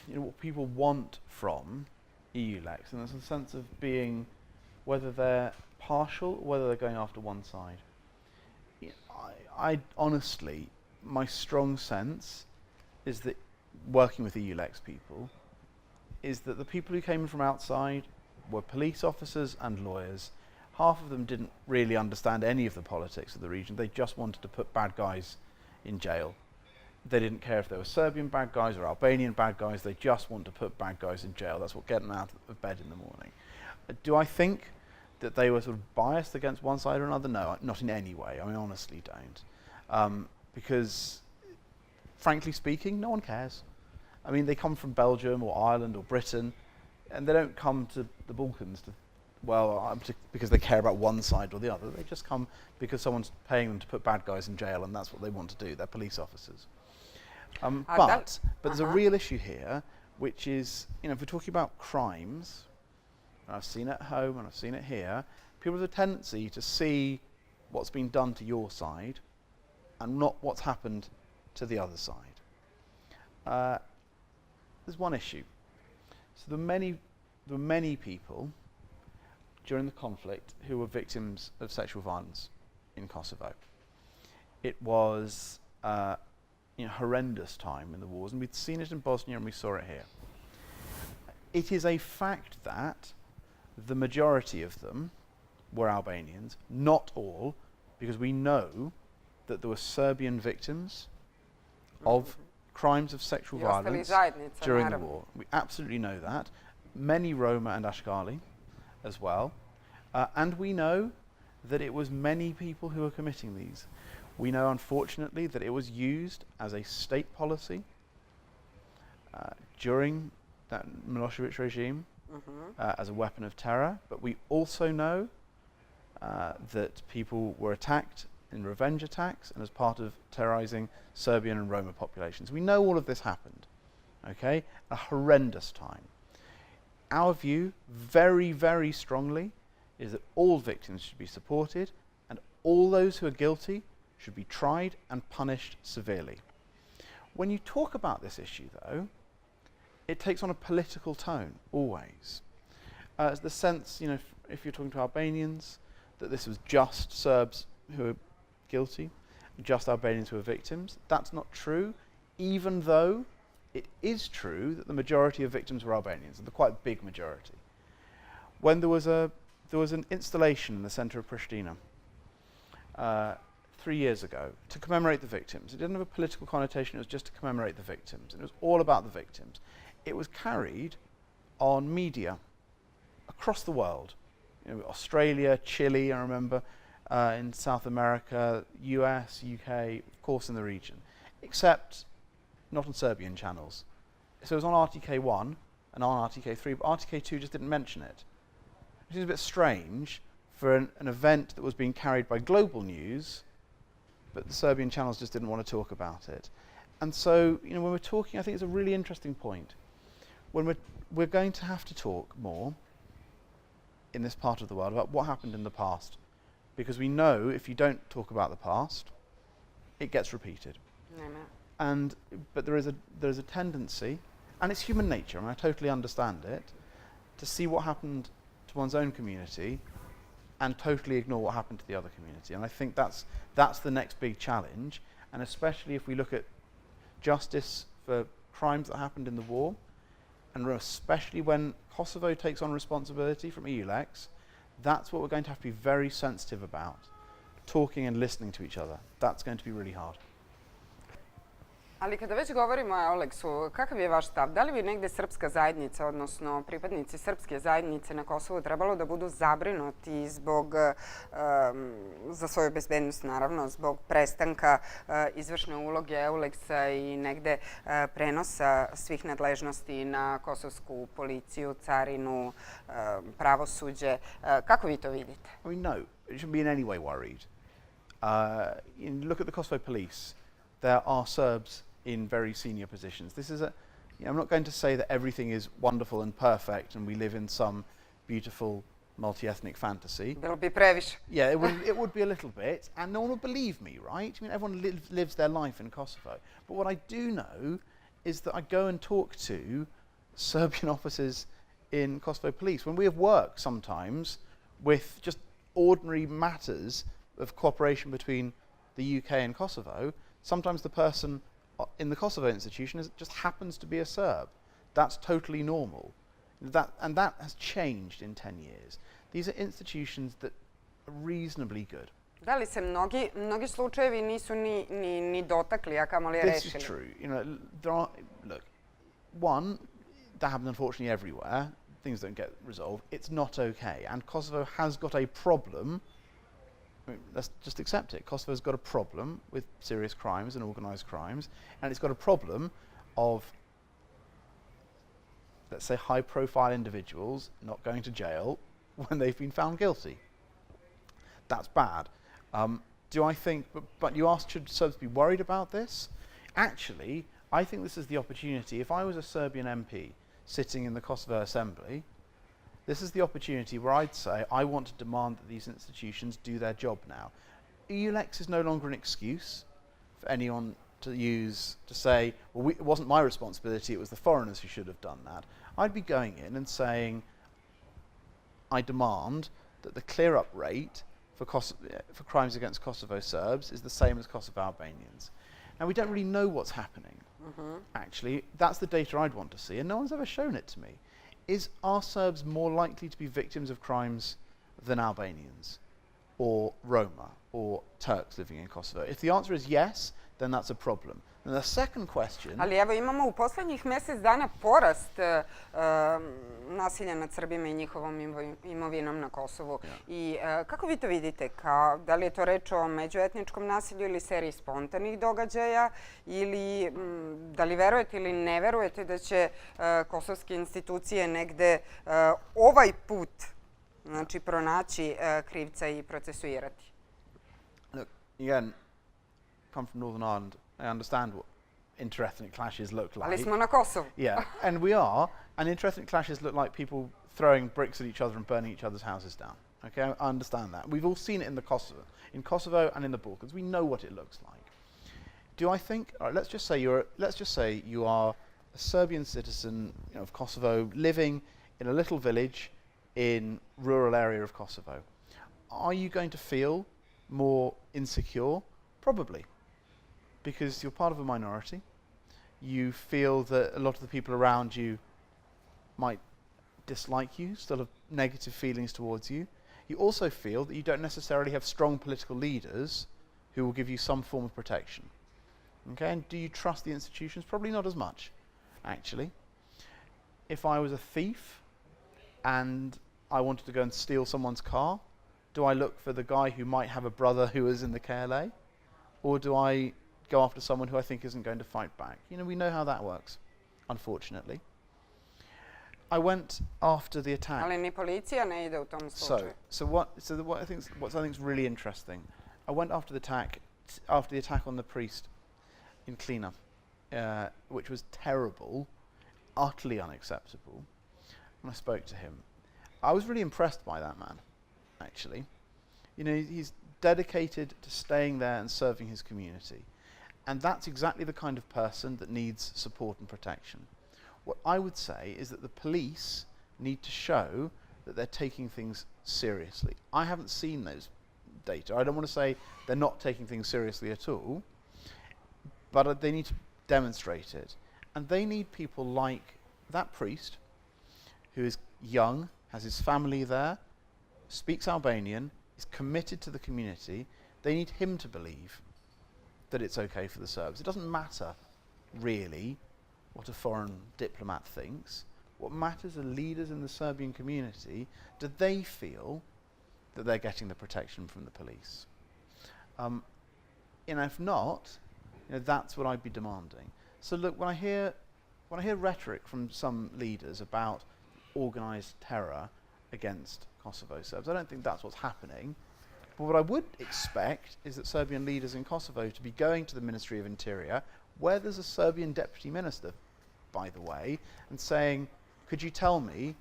what people want from EULEX, and there's a sense of being, whether they're partial or whether they're going after one side. I honestly, my strong sense is that working with EULEX people is that the people who came in from outside were police officers and lawyers. Half of them didn't really understand any of the politics of the region. They just wanted to put bad guys in jail. They didn't care if they were Serbian bad guys or Albanian bad guys. They just want to put bad guys in jail. That's what gets them out of bed in the morning. Do I think that they were sort of biased against one side or another? No, not in any way. I honestly don't. Because, frankly speaking, no one cares. I mean, they come from Belgium or Ireland or Britain, and they don't come to the Balkans because they care about one side or the other. They just come because someone's paying them to put bad guys in jail, and that's what they want to do. They're police officers. But there's a real issue here, which is, if we're talking about crimes, and I've seen it at home and I've seen it here, people have a tendency to see what's been done to your side and not what's happened to the other side. There's one issue. So there were many people during the conflict who were victims of sexual violence in Kosovo. It was horrendous time in the wars, and we'd seen it in Bosnia and we saw it here. It is a fact that the majority of them were Albanians, not all, because we know that there were Serbian victims of crimes of sexual violence during the war. We absolutely know that. Many Roma and Ashkali as well. And we know that it was many people who were committing these. We know, unfortunately, that it was used as a state policy during that Milosevic regime as a weapon of terror. But we also know that people were attacked in revenge attacks and as part of terrorizing Serbian and Roma populations. We know all of this happened, okay? A horrendous time. Our view, very, very strongly, is that all victims should be supported and all those who are guilty should be tried and punished severely. When you talk about this issue, though, it takes on a political tone, always. It's the sense, if you're talking to Albanians, that this was just Serbs who are guilty, just Albanians who are victims. That's not true, even though it is true that the majority of victims were Albanians, and the quite big majority. When there was an installation in the centre of Pristina 3 years ago to commemorate the victims. It didn't have a political connotation, it was just to commemorate the victims. It was all about the victims. It was carried on media across the world. Australia, Chile, I remember, in South America, US, UK, of course in the region, except not on Serbian channels. So it was on RTK1 and on RTK3, but RTK2 just didn't mention it. Which is a bit strange for an event that was being carried by global news, but the Serbian channels just didn't want to talk about it. And so, when we're talking, I think it's a really interesting point. When we're going to have to talk more in this part of the world about what happened in the past, because we know if you don't talk about the past, it gets repeated. But there is a tendency, and it's human nature, and I totally understand it, to see what happened to one's own community and totally ignore what happened to the other community. And I think that's the next big challenge, and especially if we look at justice for crimes that happened in the war, and especially when Kosovo takes on responsibility from EULEX, that's what we're going to have to be very sensitive about, talking and listening to each other. That's going to be really hard. Ali kada već govorimo o Euleksu, kakav je vaš stav? Da li bi negde srpska zajednica, odnosno pripadnici srpske zajednice na Kosovu trebalo da budu zabrinuti zbog, za svoju bezbednost naravno, zbog prestanka izvršne uloge Euleksa i negde prenosa svih nadležnosti na kosovsku policiju, carinu, pravosuđe? Kako vi to vidite? I mean, no, it shouldn't be in any way worried. Look at the Kosovo police. There are Serbs in very senior positions. This is I'm not going to say that everything is wonderful and perfect and we live in some beautiful multi-ethnic fantasy. Bilo bi previše. Yeah, it would be a little bit, and no one would believe me, right? I mean, everyone lives their life in Kosovo. But what I do know is that I go and talk to Serbian officers in Kosovo police. When we have work sometimes with just ordinary matters of cooperation between the UK and Kosovo, sometimes the person in the Kosovo institution just happens to be a Serb. That's totally normal. And that has changed in 10 years. These are institutions that are reasonably good. Da li se mnogi slučajevi nisu ni dotakli, a kamoli rešili? This is true. Look, one, that happens unfortunately everywhere. Things don't get resolved. It's not okay. And Kosovo has got a problem. I mean, let's just accept it. Kosovo's got a problem with serious crimes and organised crimes, and it's got a problem of, let's say, high-profile individuals not going to jail when they've been found guilty. That's bad. Do I think, but you asked, should Serbs be worried about this? Actually, I think this is the opportunity. If I was a Serbian MP sitting in the Kosovo Assembly, this is the opportunity where I'd say, I want to demand that these institutions do their job now. EULEX is no longer an excuse for anyone to use to say, well, it wasn't my responsibility, it was the foreigners who should have done that. I'd be going in and saying, I demand that the clear-up rate for crimes against Kosovo Serbs is the same as Kosovo Albanians. Now, we don't really know what's happening, actually. That's the data I'd want to see, and no one's ever shown it to me. Are Serbs more likely to be victims of crimes than Albanians, or Roma, or Turks living in Kosovo? If the answer is yes, then that's a problem. And the second question... Ali evo imamo u poslednjih mjesec dana porast nasilja nad Srbima i njihovom imovinom na Kosovu. I kako vi to vidite? Da li je to reč o međuetničkom nasilju ili seriji spontanih događaja? Ili da li verujete ili ne verujete da će kosovske institucije negde ovaj put pronaći krivca i procesuirati? Look, again, come from Northern Ireland, I understand what interethnic clashes look like. Ali smo na Kosovu. Yeah, and we are. And interethnic clashes look like people throwing bricks at each other and burning each other's houses down. Okay, I understand that. We've all seen it in Kosovo and in the Balkans. We know what it looks like. Do I think? All right, let's just say you are a Serbian citizen of Kosovo living in a little village in rural area of Kosovo. Are you going to feel more insecure? Probably. Because you're part of a minority, you feel that a lot of the people around you might dislike you, still have negative feelings towards you. You also feel that you don't necessarily have strong political leaders who will give you some form of protection. Okay, and do you trust the institutions? Probably not as much, actually. If I was a thief and I wanted to go and steal someone's car, do I look for the guy who might have a brother who is in the KLA? Or do I go after someone who I think isn't going to fight back? We know how that works, unfortunately. I went after the attack. Ali ni policija ne ide u tom slučaju. What I think is really interesting, I went after the attack on the priest in Klina, which was terrible, utterly unacceptable. And I spoke to him. I was really impressed by that man, actually. He's dedicated to staying there and serving his community. And that's exactly the kind of person that needs support and protection. What I would say is that the police need to show that they're taking things seriously. I haven't seen those data. I don't want to say they're not taking things seriously at all, but they need to demonstrate it. And they need people like that priest, who is young, has his family there, speaks Albanian, is committed to the community. They need him to believe that it's okay for the Serbs. It doesn't matter really what a foreign diplomat thinks. What matters are leaders in the Serbian community. Do they feel that they're getting the protection from the police? And if not, that's what I'd be demanding. So look, when I hear rhetoric from some leaders about organised terror against Kosovo Serbs, I don't think that's what's happening. But what I would expect is that Serbian leaders in Kosovo to be going to the Ministry of Interior, where there's a Serbian deputy minister, by the way, and saying, could you tell me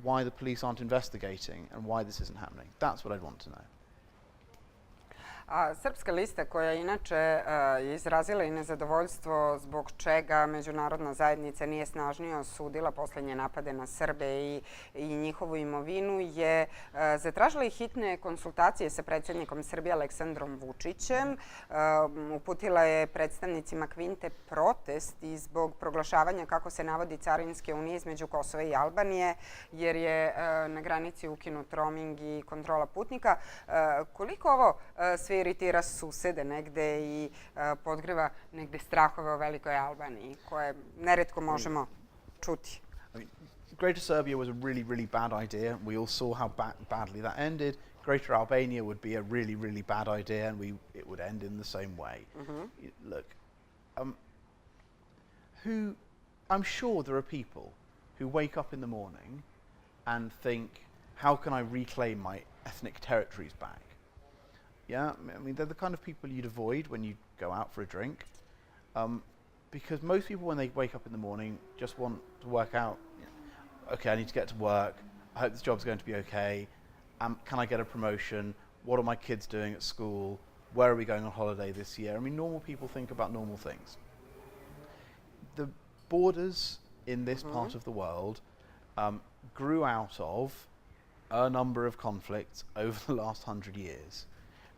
why the police aren't investigating and why this isn't happening? That's what I'd want to know. A Srpska lista, koja inače je izrazila i nezadovoljstvo zbog čega međunarodna zajednica nije snažnije osudila posljednje napade na Srbe i njihovu imovinu, je zatražila i hitne konsultacije sa predsjednikom Srbije Aleksandrom Vučićem. Uputila je predstavnicima Kvinte protest i zbog proglašavanja, kako se navodi, carinske unije između Kosova i Albanije, jer je na granici ukinut roaming i kontrola putnika. Koliko ovo sve iritira susede negde i podgreva negde strahove o velikoj Albaniji, koje neretko možemo čuti? Greater Serbia was a really, really bad idea. We all saw how badly that ended. Greater Albania would be a really, really bad idea, and it would end in the same way. Look, I'm sure there are people who wake up in the morning and think, how can I reclaim my ethnic territories back? Yeah, I mean, they're the kind of people you'd avoid when you go out for a drink, because most people, when they wake up in the morning, just want to work out, okay, I need to get to work, I hope this job's going to be okay, can I get a promotion, what are my kids doing at school, where are we going on holiday this year? I mean, normal people think about normal things. The borders in this part of the world grew out of a number of conflicts over the last 100 years.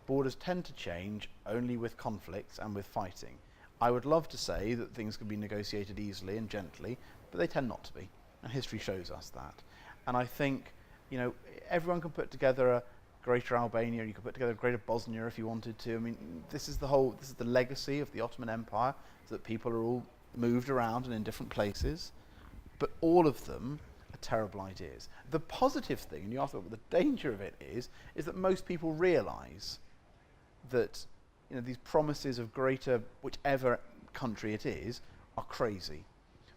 Borders tend to change only with conflicts and with fighting. I would love to say that things can be negotiated easily and gently, but they tend not to be, and history shows us that. And I think, everyone can put together a Greater Albania, you could put together a Greater Bosnia if you wanted to. I mean, this is the legacy of the Ottoman Empire, so that people are all moved around and in different places, but all of them are terrible ideas. The positive thing, and you asked what the danger of it is that most people realise that these promises of greater whichever country it is are crazy,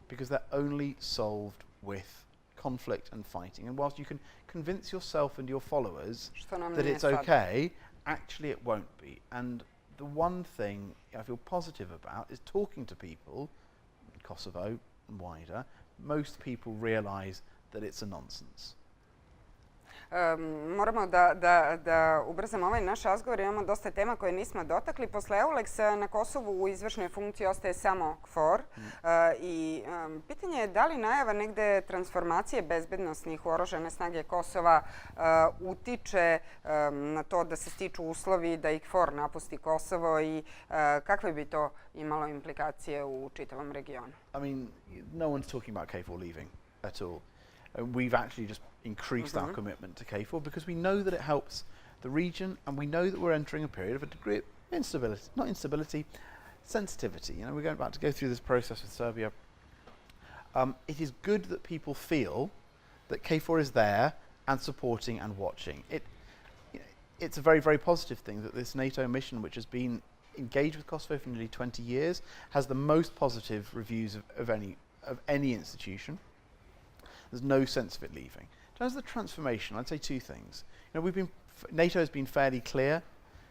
because they're only solved with conflict and fighting. And whilst you can convince yourself and your followers that it's okay, actually it won't be. And the one thing I feel positive about is talking to people, Kosovo and wider, most people realise that it's a nonsense. Moramo da ubrzamo ovaj naš razgovor. Imamo dosta tema koje nismo dotakli. Posle EULEX-a na Kosovu u izvršnoj funkciji ostaje samo KFOR. I pitanje je da li najava negde transformacije bezbednosnih u oružane snage Kosova utiče na to da se stiču uslovi da i KFOR napusti Kosovo i kakve bi to imalo implikacije u čitavom regionu? I mean, no one's talking about KFOR leaving at all. We've actually just increased our commitment to KFOR because we know that it helps the region, and we know that we're entering a period of a degree of instability, not instability, sensitivity. We're about to go through this process with Serbia. It is good that people feel that KFOR is there and supporting and watching. It's a very, very positive thing that this NATO mission, which has been engaged with Kosovo for nearly 20 years, has the most positive reviews of any institution. There's no sense of it leaving. In terms of the transformation, I'd say two things. NATO has been fairly clear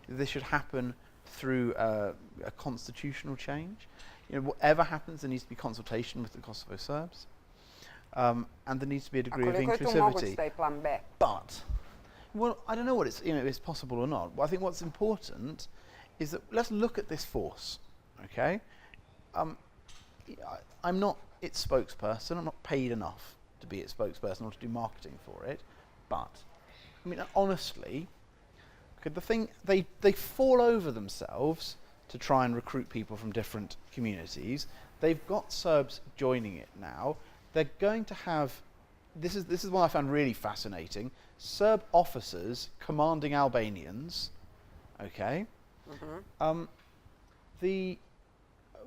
that this should happen through a constitutional change. Whatever happens, there needs to be consultation with the Kosovo Serbs, and there needs to be a degree of inclusivity. But, well, I don't know what it's possible or not. Well, I think what's important is that let's look at this force. Okay, I'm not its spokesperson. I'm not paid enough to be its spokesperson or to do marketing for it, but I mean, honestly, the thing they fall over themselves to try and recruit people from different communities. They've got Serbs joining it now. They're going to have this is what I found really fascinating. Serb officers commanding Albanians. Okay,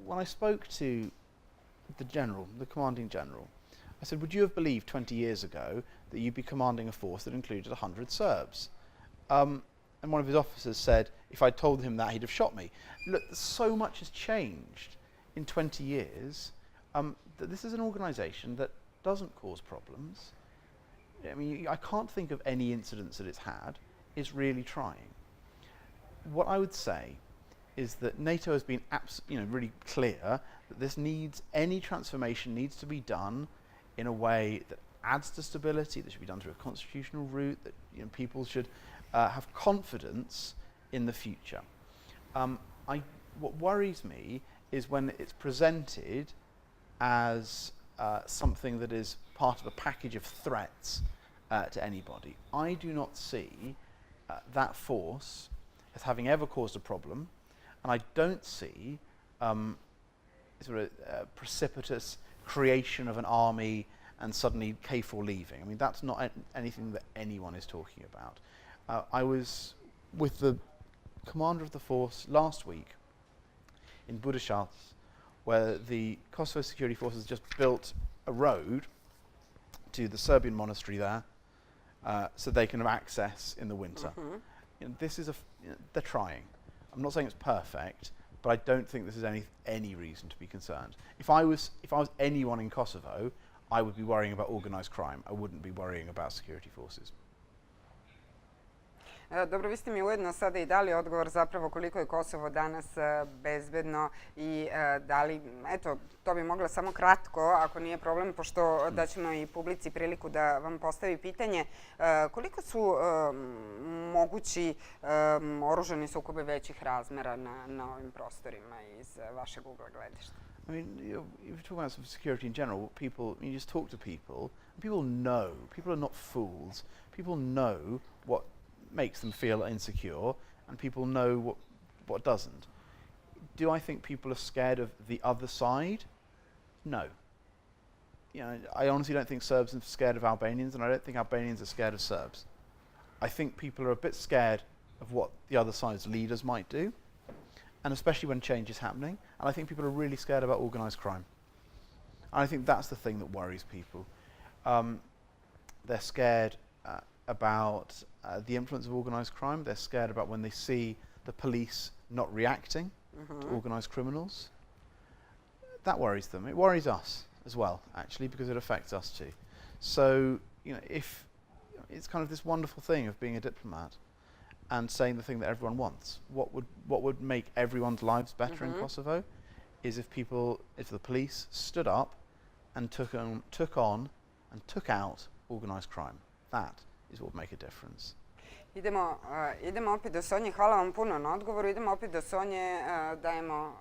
when I spoke to the commanding general, I said, would you have believed 20 years ago that you'd be commanding a force that included 100 Serbs? And one of his officers said, if I'd told him that, he'd have shot me. Look, so much has changed in 20 years that this is an organisation that doesn't cause problems. I mean, I can't think of any incidents that it's had. It's really trying. What I would say is that NATO has been really clear that any transformation needs to be done in a way that adds to stability, that should be done through a constitutional route, that people should have confidence in the future. What worries me is when it's presented as something that is part of a package of threats to anybody. I do not see that force as having ever caused a problem, and I don't see sort of precipitous creation of an army and suddenly KFOR leaving. I mean, that's not anything that anyone is talking about. I was with the commander of the force last week in Budapest, where the Kosovo security forces just built a road to the Serbian monastery there, so they can have access in the winter. This is they're trying. I'm not saying it's perfect, but I don't think this is any reason to be concerned. If I was anyone in Kosovo, I would be worrying about organised crime. I wouldn't be worrying about security forces. Dobro, vi ste mi ujedno sada i dali odgovor zapravo koliko je Kosovo danas bezbedno i da li, eto, to bi mogla samo kratko, ako nije problem, pošto daćemo i publici priliku da vam postavi pitanje. Koliko su mogući oružani sukobi većih razmera na ovim prostorima iz vašeg ugla gledišta? I mean, if you talk about sort of security in general, you just talk to people, and people know. People are not fools. People know what makes them feel insecure, and people know what doesn't. Do I think people are scared of the other side? No. I honestly don't think Serbs are scared of Albanians, and I don't think Albanians are scared of Serbs. I think people are a bit scared of what the other side's leaders might do, and especially when change is happening. And I think people are really scared about organised crime. And I think that's the thing that worries people. They're scared about the influence of organised crime. They're scared about when they see the police not reacting to organised criminals. That worries them. It worries us as well, actually, because it affects us too. So, if it's kind of this wonderful thing of being a diplomat and saying the thing that everyone wants. What would make everyone's lives better in Kosovo is if the police stood up and took on and took out organised crime. That is what would make a difference. Idemo opet do Sonje. Hvala vam puno na odgovoru. Idemo opet do Sonje. Dajemo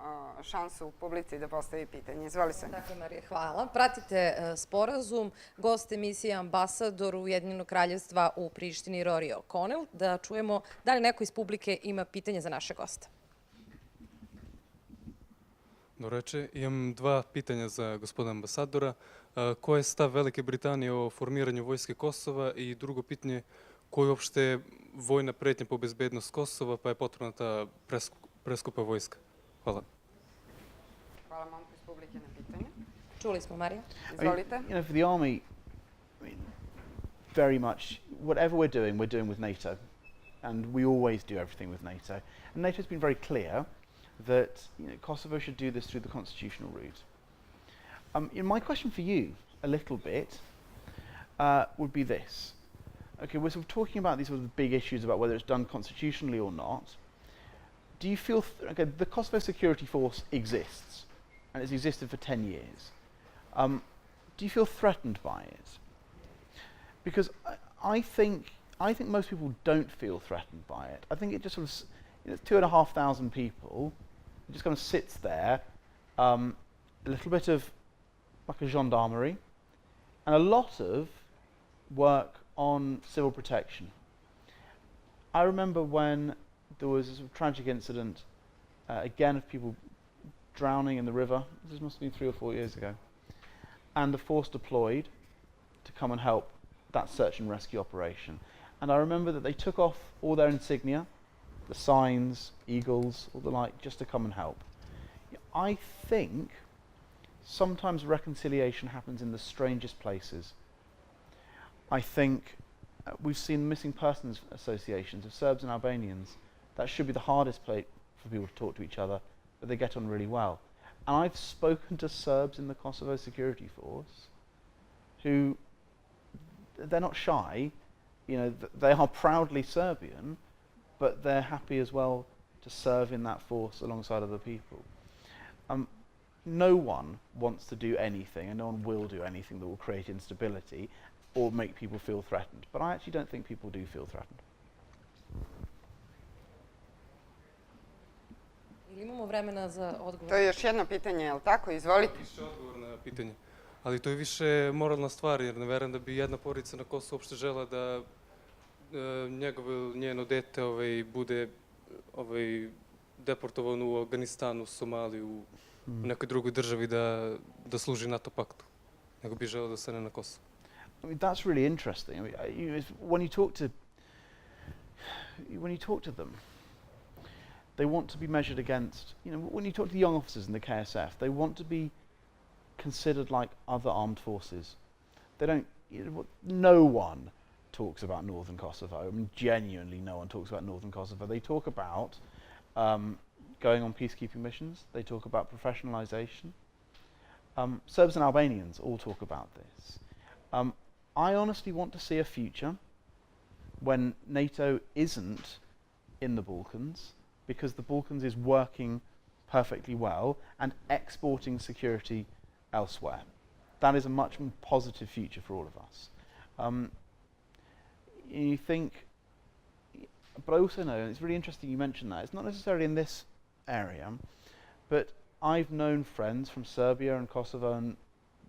šansu publici da postavi pitanje. Izvoli Sonja. Dakle, Marija, hvala. Pratite Sporazum. Gost emisije ambasador Ujedinjenog Kraljevstva u Prištini Ruairí O'Connell. Da čujemo da li neko iz publike ima pitanje za naše gosta. Dobro večer. Imam dva pitanja za gospodina ambasadora. Koji je stav Velike Britanije o formiranju vojske Kosova i drugo pitanje, koja je uopšte vojna pretnja po bezbednost Kosova, pa je potrebna ta preskupa vojska? Hvala. Hvala momku iz publike na pitanju. Čuli smo, Marija. Izvolite. For the army, very much, whatever we're doing with NATO. And we always do everything with NATO. And NATO's been very clear that Kosovo should do this through the constitutional route. My question for you, a little bit, would be this. Okay, we're sort of talking about these sort of big issues about whether it's done constitutionally or not. Do you feel, the Kosovo Security Force exists, and it's existed for 10 years. Do you feel threatened by it? Because I think most people don't feel threatened by it. I think it just sort of, it's 2,500 people. It just kind of sits there, a little bit of like a gendarmerie, and a lot of work on civil protection. I remember when there was a sort of tragic incident, again, of people drowning in the river. This must have been 3 or 4 years ago. And the force deployed to come and help that search and rescue operation. And I remember that they took off all their insignia, the signs, eagles, all the like, just to come and help. I think sometimes reconciliation happens in the strangest places. I think we've seen missing persons associations of Serbs and Albanians. That should be the hardest place for people to talk to each other, but they get on really well. And I've spoken to Serbs in the Kosovo Security Force who, they're not shy, you know, they are proudly Serbian, but they're happy as well to serve in that force alongside other people. No one wants to do anything, and no one will do anything that will create instability or make people feel threatened. But I actually don't think people do feel threatened. Ili imamo vremena za odgovor? To je još jedno pitanje, je li tako? Izvolite. Više odgovor na pitanje. Ali to je više moralna stvar, jer ne verujem da bi jedna porodica na Kosovu uopšte žela da njeno dete bude deportovano u Afganistanu, Somaliju, u nekoj drugoj državi da služi NATO paktu, nego bi želeo da ostane na Kosovu. I mean, that's really interesting. I mean, when you talk to them, they want to be measured against, you know, when you talk to the young officers in the KSF, they want to be considered like other armed forces. They don't, you know, no one talks about northern Kosovo. I mean, genuinely no one talks about northern Kosovo. They talk about going on peacekeeping missions. They talk about professionalization. Serbs and Albanians all talk about this. I honestly want to see a future when NATO isn't in the Balkans, because the Balkans is working perfectly well and exporting security elsewhere. That is a much more positive future for all of us. You think, but I also know, and it's really interesting you mentioned that, it's not necessarily in this area, but I've known friends from Serbia and Kosovo and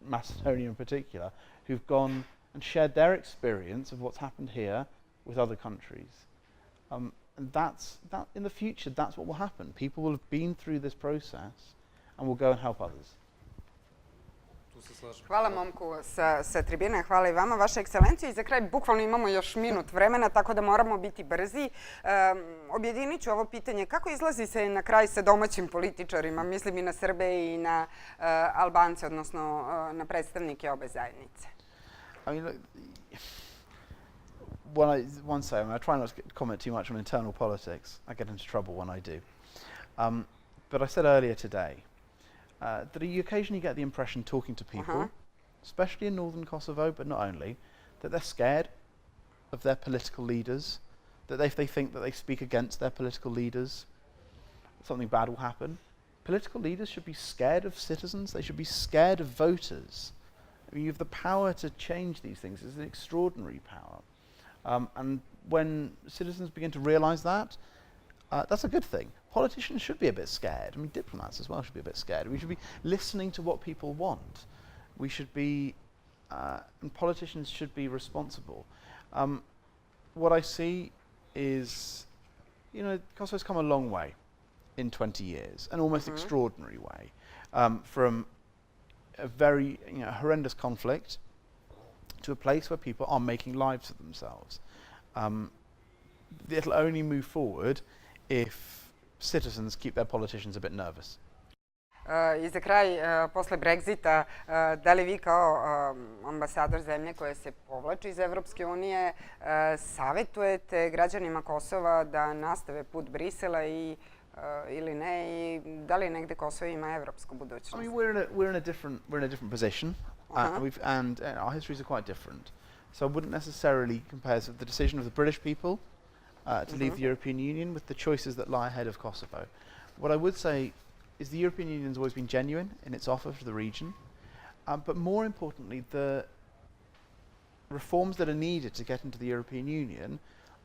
Macedonia in particular who've gone and shared their experience of what's happened here with other countries. And that in the future, that's what will happen. People will have been through this process and will go and help others. Hvala momku sa tribine, hvala i vama, Vaša ekscelencijo. I za kraj bukvalno imamo još minut vremena, tako da moramo biti brzi. Objedinit ću ovo pitanje. Kako izlazi se na kraj sa domaćim političarima? Mislim i na Srbe i na Albance, odnosno na predstavnike obe zajednice. I mean, look, I try not to comment too much on internal politics. I get into trouble when I do. But I said earlier today that you occasionally get the impression talking to people, especially in northern Kosovo, but not only, that they're scared of their political leaders, that if they think that they speak against their political leaders, something bad will happen. Political leaders should be scared of citizens. They should be scared of voters. I mean, you have the power to change these things. It's an extraordinary power. And when citizens begin to realize that, that's a good thing. Politicians should be a bit scared. I mean, diplomats as well should be a bit scared. We should be listening to what people want. We should be, and politicians should be responsible. What I see is, you know, Kosovo's come a long way in 20 years, an almost extraordinary way, from a very horrendous conflict to a place where people are making lives for themselves. It'll only move forward if citizens keep their politicians a bit nervous. I za kraj, posle Brexita, da li vi kao ambasador zemlje koja se povlači iz Evropske unije savjetujete građanima Kosova da nastave put Brisela ili ne, i da li negde Kosovo ima evropsku budućnost? I mean, we're in a different position, and our histories are quite different. So I wouldn't necessarily compare the decision of the British people to leave the European Union with the choices that lie ahead of Kosovo. What I would say is the European Union has always been genuine in its offer for the region, but more importantly, the reforms that are needed to get into the European Union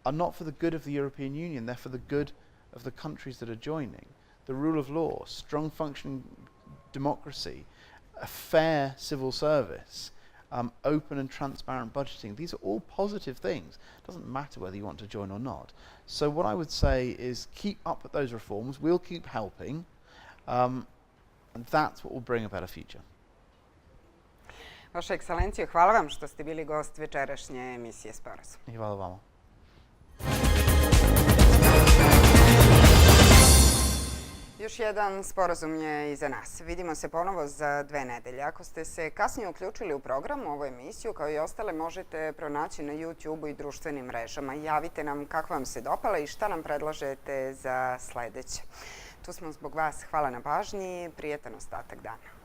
are not for the good of the European Union, they're for the good of the countries that are joining. The rule of law, strong functioning democracy, a fair civil service, open and transparent budgeting. These are all positive things. It doesn't matter whether you want to join or not. So what I would say is keep up with those reforms. We'll keep helping. And that's what will bring a better future. Vaša ekscelencijo, hvala vam što ste bili gost večerašnje emisije Sporazum. I hvala vama. Još Još jedan sporazum je iza nas. Vidimo se ponovo za 2 nedelje. Ako ste se kasnije uključili u program, ovu emisiju, kao i ostale, možete pronaći na YouTube-u i društvenim mrežama. Javite nam kako vam se dopala i šta nam predlažete za sledeće. Tu smo zbog vas. Hvala na pažnji. Prijetan ostatak dana.